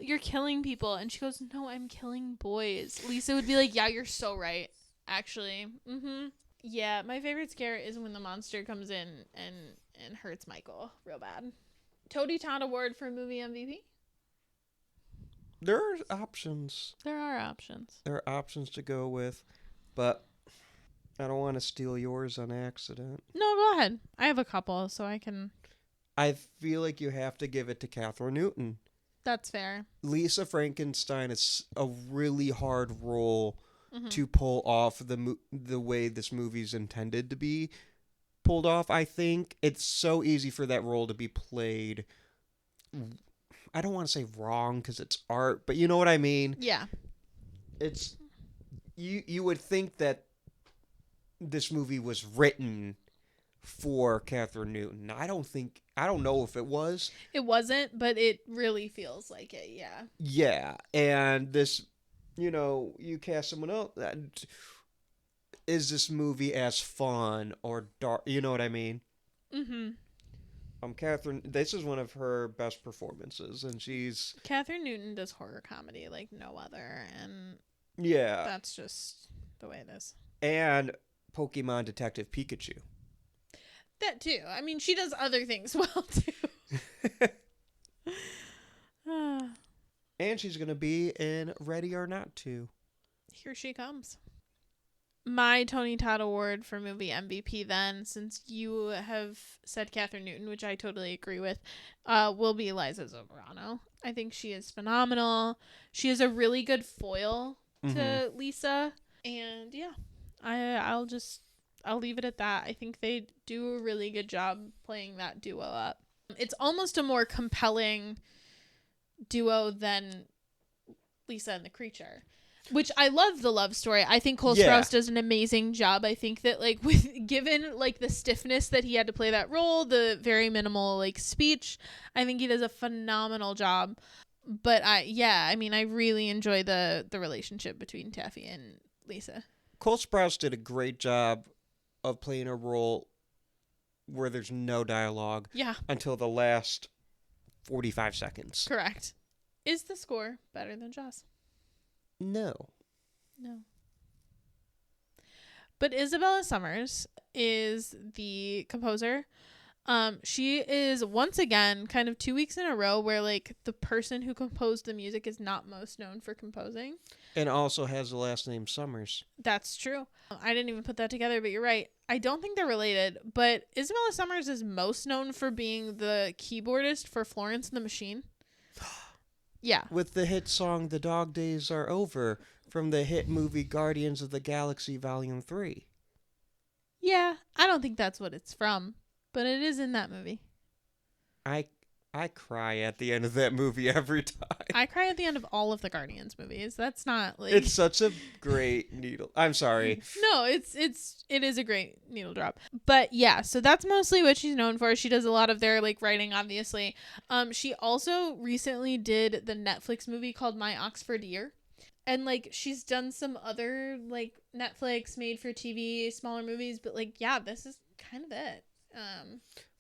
you're killing people, and she goes, "No, I'm killing boys." Lisa would be like, "Yeah, you're so right. Actually." Yeah, my favorite scare is when the monster comes in and hurts Michael real bad. Toady Todd Award for movie MVP? There are options. There are options. There are options to go with, but I don't want to steal yours on accident. No, go ahead. I have a couple, so I can... I feel like you have to give it to Catherine Newton. That's fair. Lisa Frankenstein is a really hard role to pull off the way this movie's intended to be pulled off. I think it's so easy for that role to be played. I don't want to say wrong because it's art, but you know what I mean? Yeah. It's you would think that this movie was written for Catherine Newton. I don't know if it was. It wasn't, but it really feels like it, yeah. Yeah, and this, you cast someone else. Is this movie as fun or dark? You know what I mean? Catherine, this is one of her best performances, and Catherine Newton does horror comedy like no other, and yeah, that's just the way it is. And Pokemon Detective Pikachu. That too. I mean, she does other things well too. And she's gonna be in Ready or Not 2. Here she comes. My Tony Todd Award for movie MVP then, since you have said Catherine Newton, which I totally agree with, will be Liza Zambrano. I think she is phenomenal. She is a really good foil to Lisa. And yeah, I'll leave it at that. I think they do a really good job playing that duo up. It's almost a more compelling duo than Lisa and the Creature, which I love the love story. I think Cole Sprouse does an amazing job. I think that given the stiffness that he had to play that role, the very minimal speech, I think he does a phenomenal job. But I really enjoy the relationship between Taffy and Lisa. Cole Sprouse did a great job of playing a role where there's no dialogue until the last 45 seconds. Correct. Is the score better than Jaws? No. But Isabella Summers is the composer. She is once again kind of 2 weeks in a row where the person who composed the music is not most known for composing. And also has the last name Summers. That's true. I didn't even put that together, but you're right. I don't think they're related, but Isabella Summers is most known for being the keyboardist for Florence and the Machine. Yeah. With the hit song The Dog Days Are Over from the hit movie Guardians of the Galaxy Volume 3. Yeah, I don't think that's what it's from, but it is in that movie. I cry at the end of that movie every time. I cry at the end of all of the Guardians movies. That's not It's such a great needle. I'm sorry. No, it is a great needle drop. But yeah, so that's mostly what she's known for. She does a lot of their writing, obviously. She also recently did the Netflix movie called My Oxford Year. And she's done some other Netflix made for TV smaller movies, but this is kind of it.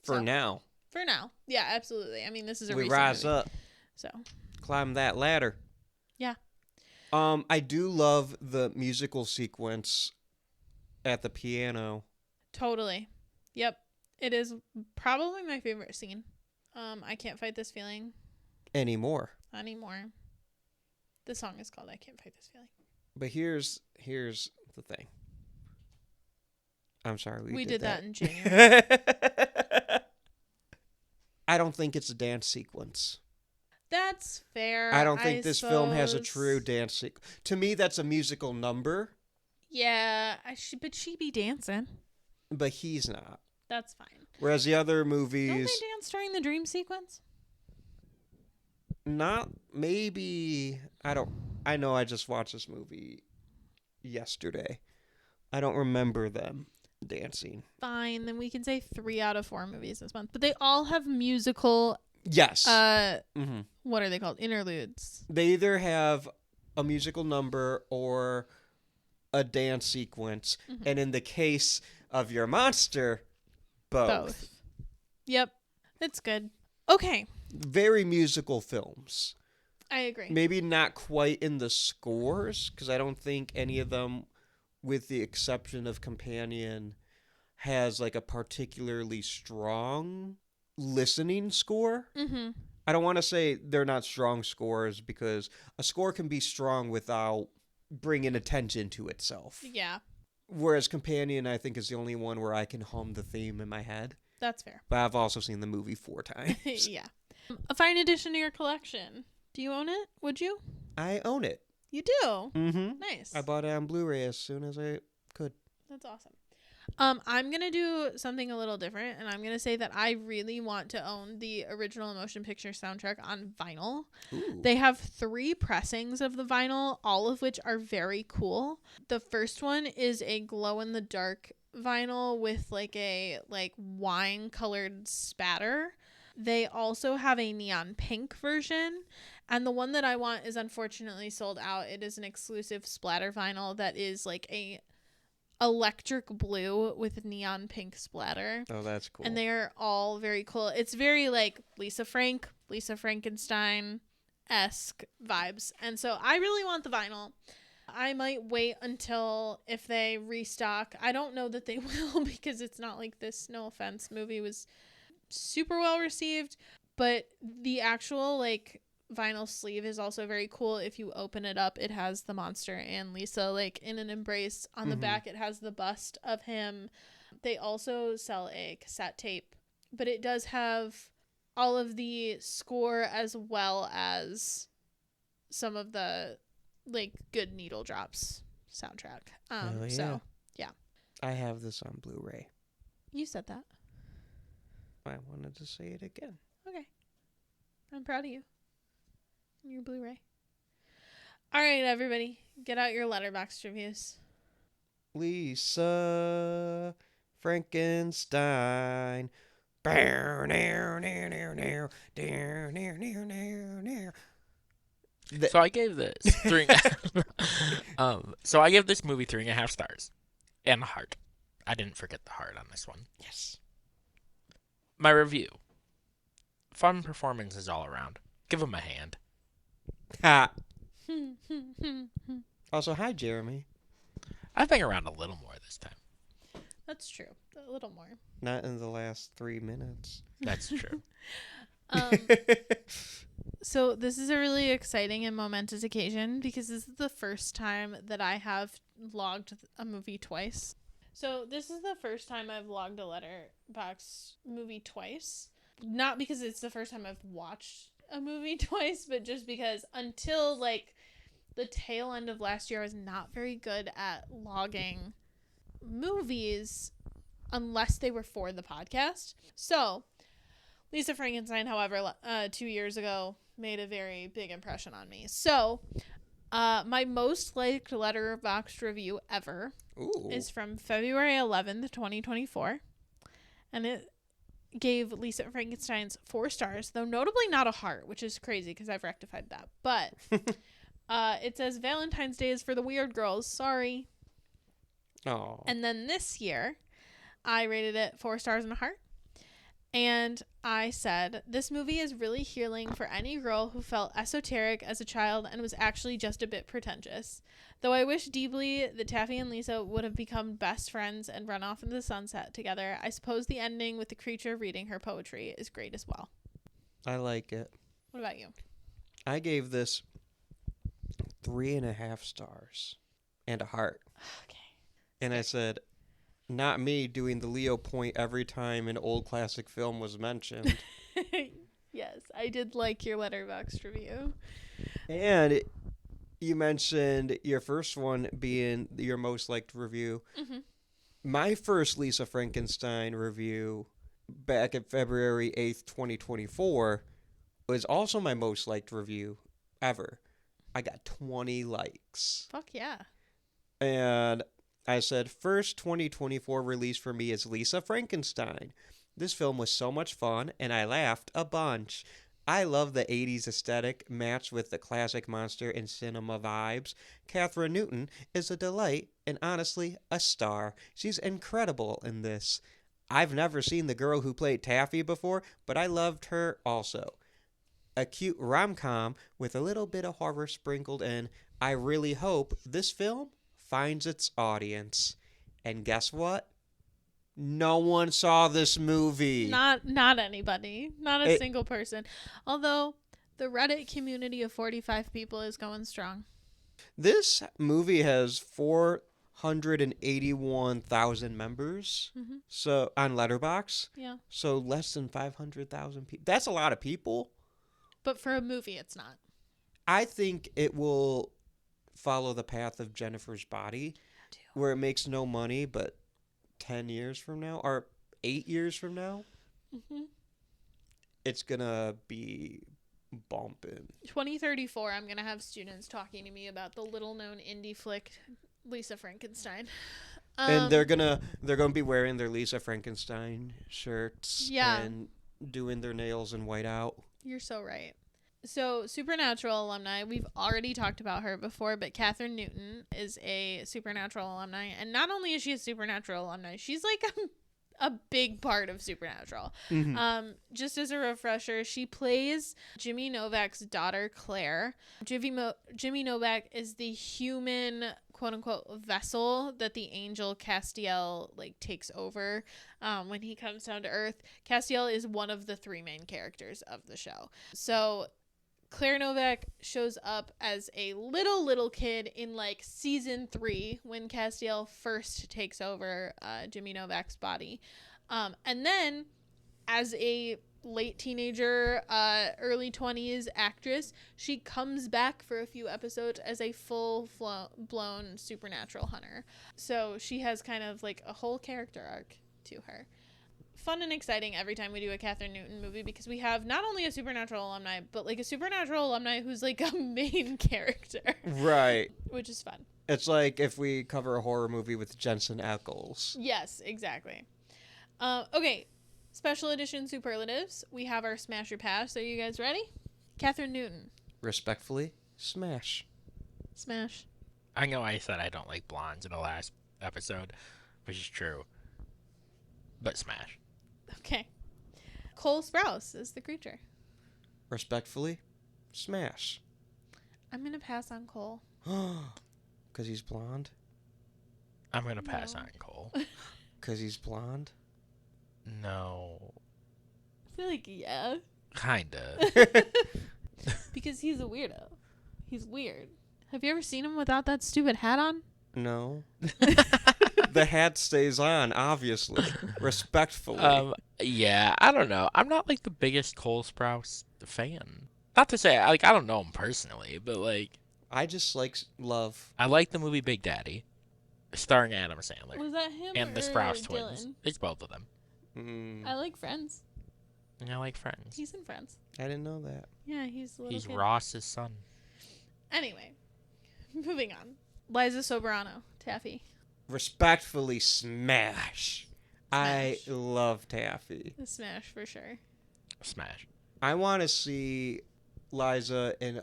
For now. For now. Yeah, absolutely. I mean, this is a we recent rise movie. up. So Climb that ladder. Yeah. I do love the musical sequence at the piano. Totally. Yep. It is probably my favorite scene. I Can't Fight This Feeling. Anymore. The song is called I Can't Fight This Feeling. But here's the thing. I'm sorry. We did that in January. I don't think it's a dance sequence. That's fair. I don't think this film has a true dance sequence. To me, that's a musical number. Yeah, but she be dancing. But he's not. That's fine. Whereas the other movies... Don't they dance during the dream sequence? Not, maybe... I know I just watched this movie yesterday. I don't remember them dancing. Fine, then we can say 3 out of 4 movies this month. But they all have musical... Yes. What are they called? Interludes. They either have a musical number or a dance sequence. And in the case of your monster, both. Yep. It's good. Okay. Very musical films. I agree. Maybe not quite in the scores, because I don't think any of them, with the exception of Companion, has like a particularly strong listening score. Mm-hmm. I don't want to say they're not strong scores, because a score can be strong without bringing attention to itself. Yeah. Whereas Companion, I think, is the only one where I can hum the theme in my head. That's fair. But I've also seen the movie 4 times. Yeah. A fine addition to your collection. Do you own it? Would you? I own it. You do? Mm-hmm. Nice. I bought it on Blu-ray as soon as I could. That's awesome. I'm going to do something a little different, and I'm going to say that I really want to own the original motion picture soundtrack on vinyl. Ooh. They have 3 pressings of the vinyl, all of which are very cool. The first one is a glow-in-the-dark vinyl with like a wine-colored spatter. They also have a neon pink version, and the one that I want is unfortunately sold out. It is an exclusive splatter vinyl that is like a electric blue with neon pink splatter. Oh, that's cool. And they are all very cool. It's very like Lisa Frankenstein-esque vibes. And so I really want the vinyl. I might wait until if they restock. I don't know that they will, because it's not like this, no offense, movie was super well received, but the actual like vinyl sleeve is also very cool. If you open it up, it has the monster and Lisa like in an embrace. On the back, it has the bust of him. They also sell a cassette tape, but it does have all of the score as well as some of the like good needle drops soundtrack. Hell yeah. So yeah, I have this on Blu-ray. you said that. I wanted to say it again. Okay, I'm proud of you. Your Blu-ray. All right, everybody, get out your Letterboxd reviews. Lisa Frankenstein. So I gave this three. So I gave this movie 3.5 stars, and a heart. I didn't forget the heart on this one. Yes. My review: fun performances all around. Give him a hand. Ha. Also, hi, Jeremy. I've been around a little more this time. That's true. A little more. Not in the last 3 minutes. That's true. So this is a really exciting and momentous occasion because this is the first time that I have logged a movie twice. So this is the first time I've logged a Letterboxd movie twice. Not because it's the first time I've watched a movie twice, but just because until like the tail end of last year, I was not very good at logging movies unless they were for the podcast. So Lisa Frankenstein, however, 2 years ago made a very big impression on me. So my most liked Letterboxd review ever is from February 11th, 2024. And it gave Lisa Frankenstein's 4 stars, though notably not a heart, which is crazy because I've rectified that. But it says Valentine's Day is for the weird girls. Sorry. Oh. And then this year, I rated it 4 stars and a heart. And I said, this movie is really healing for any girl who felt esoteric as a child and was actually just a bit pretentious. Though I wish deeply that Taffy and Lisa would have become best friends and run off into the sunset together, I suppose the ending with the creature reading her poetry is great as well. I like it. What about you? I gave this 3.5 stars and a heart. Okay. And I said, not me doing the Leo point every time an old classic film was mentioned. Yes, I did like your Letterboxd review. And you mentioned your first one being your most liked review. Mm-hmm. My first Lisa Frankenstein review back at February 8th, 2024 was also my most liked review ever. I got 20 likes. Fuck yeah. And I said, first 2024 release for me is Lisa Frankenstein. This film was so much fun, and I laughed a bunch. I love the 80s aesthetic matched with the classic monster and cinema vibes. Kathryn Newton is a delight and honestly a star. She's incredible in this. I've never seen the girl who played Taffy before, but I loved her also. A cute rom-com with a little bit of horror sprinkled in. I really hope this film finds its audience. And guess what? No one saw this movie. Not anybody. Not a single person. Although the Reddit community of 45 people is going strong. This movie has 481,000 members. So on Letterboxd. Yeah. So less than 500,000 people. That's a lot of people. But for a movie, it's not. I think it will follow the path of Jennifer's Body, where it makes no money, but 10 years from now, or 8 years from now, it's going to be bumping. 2034, I'm going to have students talking to me about the little-known indie flick, Lisa Frankenstein. And they're gonna be wearing their Lisa Frankenstein shirts and doing their nails in whiteout. You're so right. So, Supernatural alumni, we've already talked about her before, but Kathryn Newton is a Supernatural alumni. And not only is she a Supernatural alumni, she's like a big part of Supernatural. Just as a refresher, she plays Jimmy Novak's daughter, Claire. Jimmy Novak is the human, quote-unquote, vessel that the angel Castiel, like, takes over when he comes down to Earth. Castiel is one of the 3 main characters of the show. So Claire Novak shows up as a little kid in like season 3 when Castiel first takes over Jimmy Novak's body. And then as a late teenager, early 20s actress, she comes back for a few episodes as a full-blown supernatural hunter. So she has kind of like a whole character arc to her. Fun and exciting every time we do a Kathryn Newton movie because we have not only a Supernatural alumni, but like a Supernatural alumni who's like a main character. Right. Which is fun. It's like if we cover a horror movie with Jensen Ackles. Yes, exactly. Okay, special edition superlatives. We have our Smash or Pass. Are you guys ready? Kathryn Newton. Respectfully, smash. Smash. I know I said I don't like blondes in the last episode, which is true. But smash. Okay. Cole Sprouse is the creature. Respectfully, smash. I'm going to pass on Cole. Because he's blonde? I'm going to pass on Cole. Because he's blonde? No. I feel like, yeah. Kinda. Because he's a weirdo. He's weird. Have you ever seen him without that stupid hat on? No. The hat stays on, obviously. Respectfully. Yeah, I don't know. I'm not like the biggest Cole Sprouse fan. Not to say I don't know him personally, but like I just like love. I like the movie Big Daddy, starring Adam Sandler. Was that him and the or Sprouse twins? Dylan? It's both of them. I like Friends. And I like Friends. He's in Friends. I didn't know that. Yeah, he's a little He's kid. Ross's son. Anyway, moving on. Liza Soberano, Taffy. Respectfully, smash. I love Taffy. The smash for sure. Smash. I want to see Liza in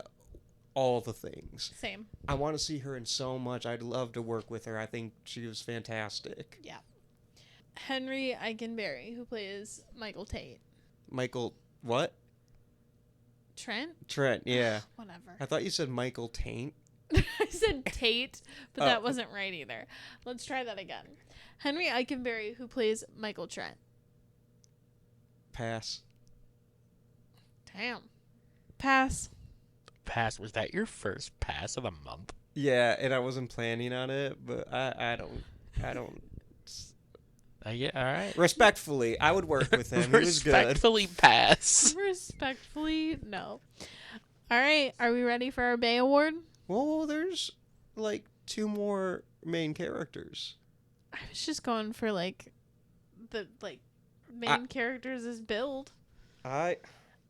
all the things. Same. I want to see her in so much. I'd love to work with her. I think she was fantastic. Yeah. Henry Eikenberry, who plays Michael Tate. Michael, what? Trent? Trent, yeah. Whatever. I thought you said Michael Taint. I said Tate, but that wasn't right either. Let's try that again. Henry Eikenberry, who plays Michael Trent. Pass. Damn. Pass. Pass. Was that your first pass of the month? Yeah, and I wasn't planning on it, but I don't. Yeah, all right. Respectfully, I would work with him. He was good. Respectfully pass. Respectfully, no. All right, are we ready for our Bay Award? Well, there's like 2 more main characters. I was just going for like the main characters as build. All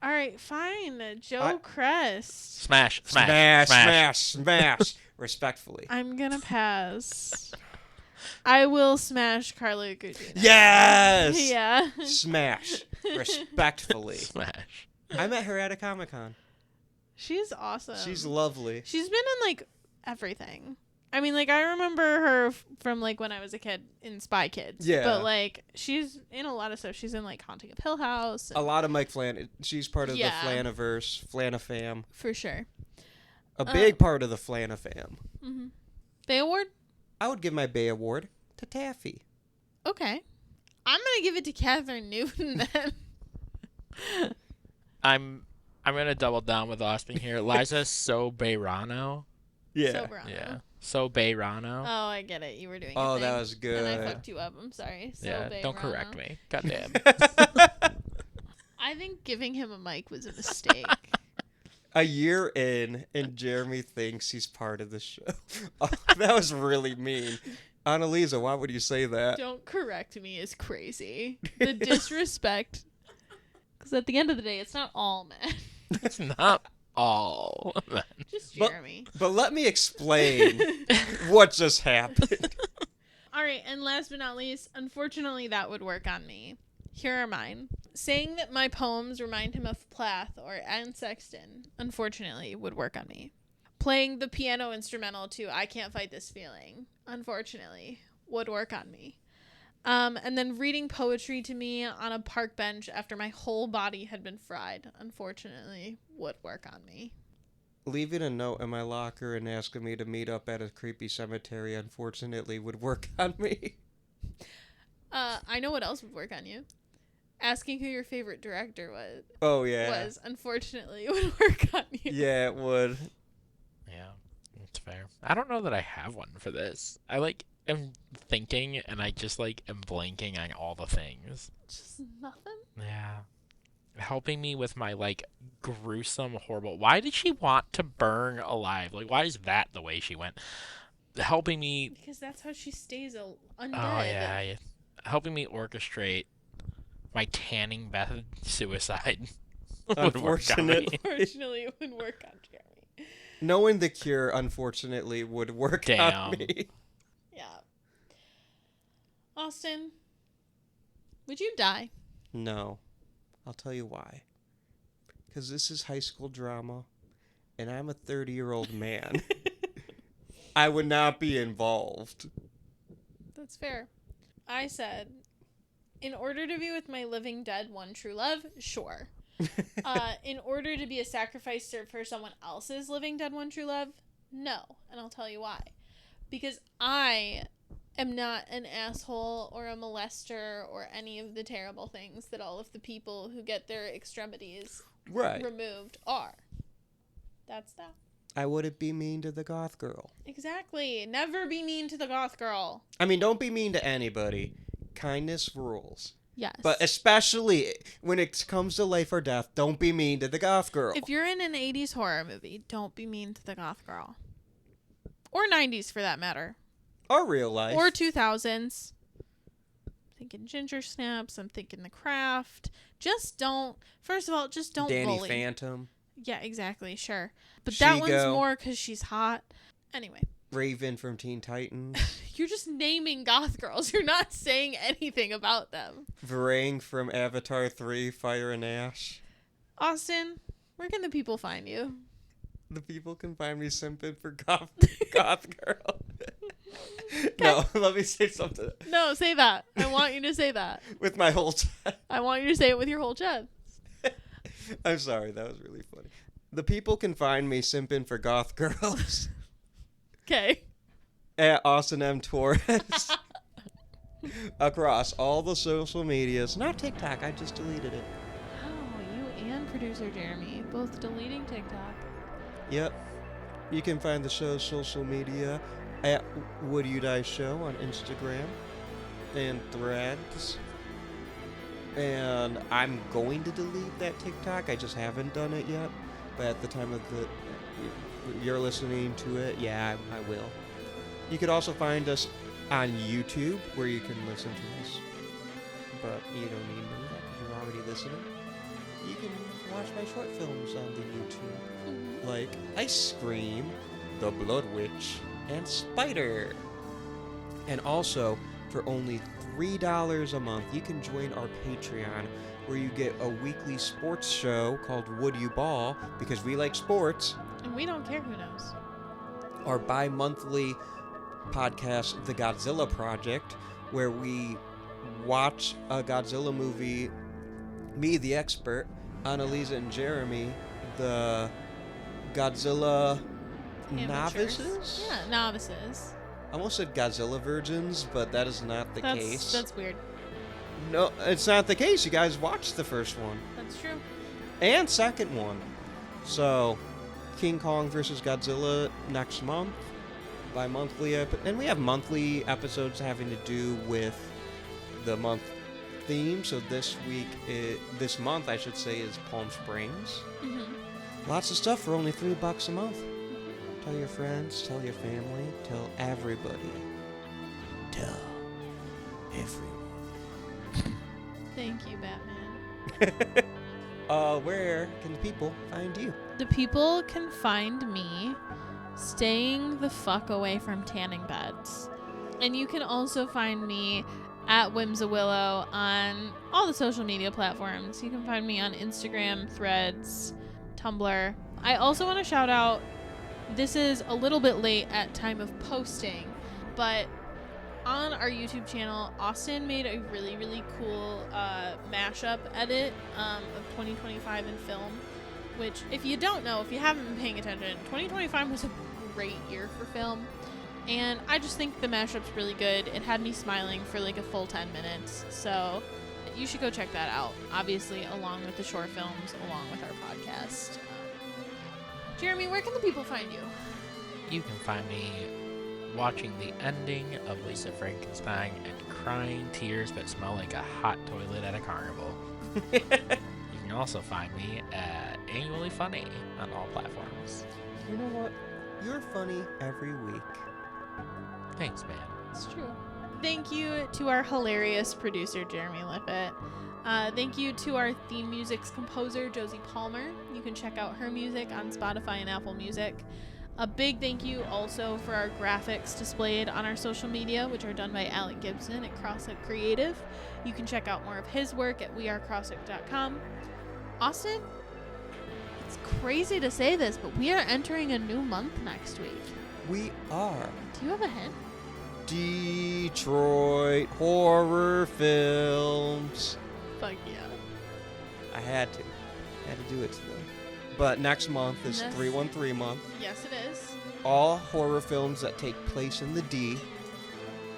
right, fine. Joe Crest. Smash. Respectfully. I'm gonna pass. I will smash Carla Gugino. Yes. Yeah. Smash. Respectfully. Smash. I met her at a Comic-Con. She's awesome. She's lovely. She's been in like everything. I mean, like, I remember her from like when I was a kid in Spy Kids. Yeah. But like, she's in a lot of stuff. She's in like Haunting of Hill House. A lot of Mike Flan. She's part of Yeah. the Flaniverse, Flanafam. For sure. A big part of the Flanafam. Mm-hmm. Bay Award? I would give my Bay Award to Taffy. Okay. I'm gonna give it to Catherine Newton then. I'm gonna double down with Austin here. Liza Soberano. Yeah. Soberano. Yeah. Soberano. Oh, I get it. You were doing Oh, a thing, that was good. And I fucked you up. I'm sorry. Yeah. Don't Soberano. correct me. Goddamn. I think giving him a mic was a mistake. A year in, and Jeremy thinks he's part of the show. Oh, that was really mean. Anneliese, why would you say that? Don't correct me is crazy. The disrespect. Because at the end of the day, it's not all men. It's not all. Just But- Jeremy. But let me explain what just happened. All right, and last but not least, unfortunately, that would work on me. Here are mine. Saying that my poems remind him of Plath or Anne Sexton, unfortunately, would work on me. Playing the piano instrumental to I Can't Fight This Feeling, unfortunately, would work on me. And then reading poetry to me on a park bench after my whole body had been fried, unfortunately, would work on me. Leaving a note in my locker and asking me to meet up at a creepy cemetery, unfortunately, would work on me. I know what else would work on you. Asking who your favorite director Oh, yeah. was, unfortunately, would work on you. Yeah, it would. Yeah, it's fair. I don't know that I have one for this. I am thinking and I just am blanking on all the things. Just nothing? Yeah. Helping me with my gruesome, horrible. Why did she want to burn alive? Why is that the way she went? Helping me. Because that's how she stays undead. Oh yeah. Helping me orchestrate my tanning bed suicide. would work on me. Unfortunately. Unfortunately, it would work on Jeremy. Knowing the cure, unfortunately, would work Damn. on me. Yeah. Austin, would you die? No. I'll tell you why. Because this is high school drama, and I'm a 30-year-old man. I would not be involved. That's fair. I said, in order to be with my living dead one true love, sure. In order to be a sacrifice for someone else's living dead one true love, no. And I'll tell you why. Because I am not an asshole or a molester or any of the terrible things that all of the people who get their extremities Right. removed are. That's that. I wouldn't be mean to the goth girl. Exactly. Never be mean to the goth girl. I mean, don't be mean to anybody. Kindness rules. Yes. But especially when it comes to life or death, don't be mean to the goth girl. if you're in an 80s horror movie, don't be mean to the goth girl. Or 90s for that matter. Or real life. Or 2000s. I'm thinking Ginger Snaps. I'm thinking The Craft. Just don't. First of all, just don't Danny bully. Phantom. Yeah, exactly. Sure. But that one's She-Go. more because she's hot. Anyway. Raven from Teen Titans. You're just naming goth girls. You're not saying anything about them. Varang from Avatar 3, Fire and Ash. Austin, where can the people find you? The people can find me simping for goth girl. No, let me say something. No, say that. I want you to say that. With my whole chest. I want you to say it with your whole chest. I'm sorry, that was really funny. The people can find me simping for goth girls Okay. at Austin M. Torres. Across all the social medias. Not TikTok, I just deleted it. Oh, you and producer Jeremy both deleting TikTok. Yep. You can find the show's social media at Would You Die Show on Instagram and Threads. And I'm going to delete that TikTok. I just haven't done it yet. But at the time of you're listening to it, yeah, I will. You could also find us on YouTube, where you can listen to us. But you don't need to do that because you're already listening. You can watch my short films on the YouTube. Like Ice Cream, The Blood Witch, and Spider. And also, for only $3 a month, you can join our Patreon, where you get a weekly sports show called Would You Ball, because we like sports. And we don't care who knows. Our bi-monthly podcast, The Godzilla Project, where we watch a Godzilla movie, me, the expert, Anneliese and Jeremy, the Godzilla Amateurs. novices? Yeah, novices. I almost said Godzilla virgins, but that is not the case. That's weird. No, it's not the case. You guys watched the first one. That's true. And second one. So, King Kong versus Godzilla next month. Bi-monthly, and we have monthly episodes having to do with the month theme. So this month, I should say, is Palm Springs. Mm-hmm. Lots of stuff for only $3 a month. Tell your friends, tell your family, tell everybody. Tell everyone. Thank you, Batman. Where can the people find you? The people can find me staying the fuck away from tanning beds. And you can also find me at Whimsawillow on all the social media platforms. You can find me on Instagram, Threads, Tumblr. I also want to shout out, this is a little bit late at time of posting, but on our YouTube channel, Austin made a really, really cool mashup edit of 2025 in film, which, if you don't know, if you haven't been paying attention, 2025 was a great year for film, and I just think the mashup's really good. It had me smiling for like a full 10 minutes, so you should go check that out, obviously along with the short films, along with our podcast. Jeremy, where can the people find you? You can find me watching the ending of Lisa Frankenstein and crying tears that smell like a hot toilet at a carnival. You can also find me at Annually Funny on all platforms. You know what? You're funny every week. Thanks, man. It's true. Thank you to our hilarious producer, Jeremy Lippitt. Thank you to our theme music's composer, Josie Palmer. You can check out her music on Spotify and Apple Music. A big thank you also for our graphics displayed on our social media, which are done by Alec Gibson at Crosshook Creative. You can check out more of his work at wearecrosshook.com. Austin, it's crazy to say this, but we are entering a new month next week. We are. Do you have a hint? Detroit horror films. Fuck yeah. I had to do it to them. But next month is Yes. 313 month. Yes, it is. All horror films that take place in the D.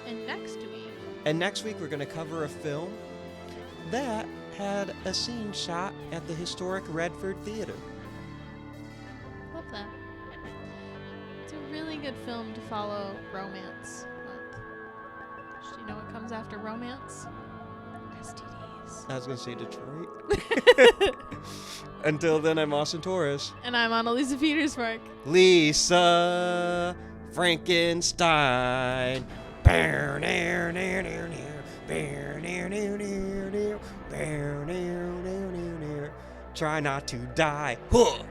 And next week, And next week we're going to cover a film that had a scene shot at the historic Redford Theater. love that. It's a really good film to follow Romance Month. Do you know what comes after romance? STDs. I was going to say Detroit. Until then, I'm Austin Torres. And I'm Anneliese Petersburg. Lisa Frankenstein. Try not to die. Huh.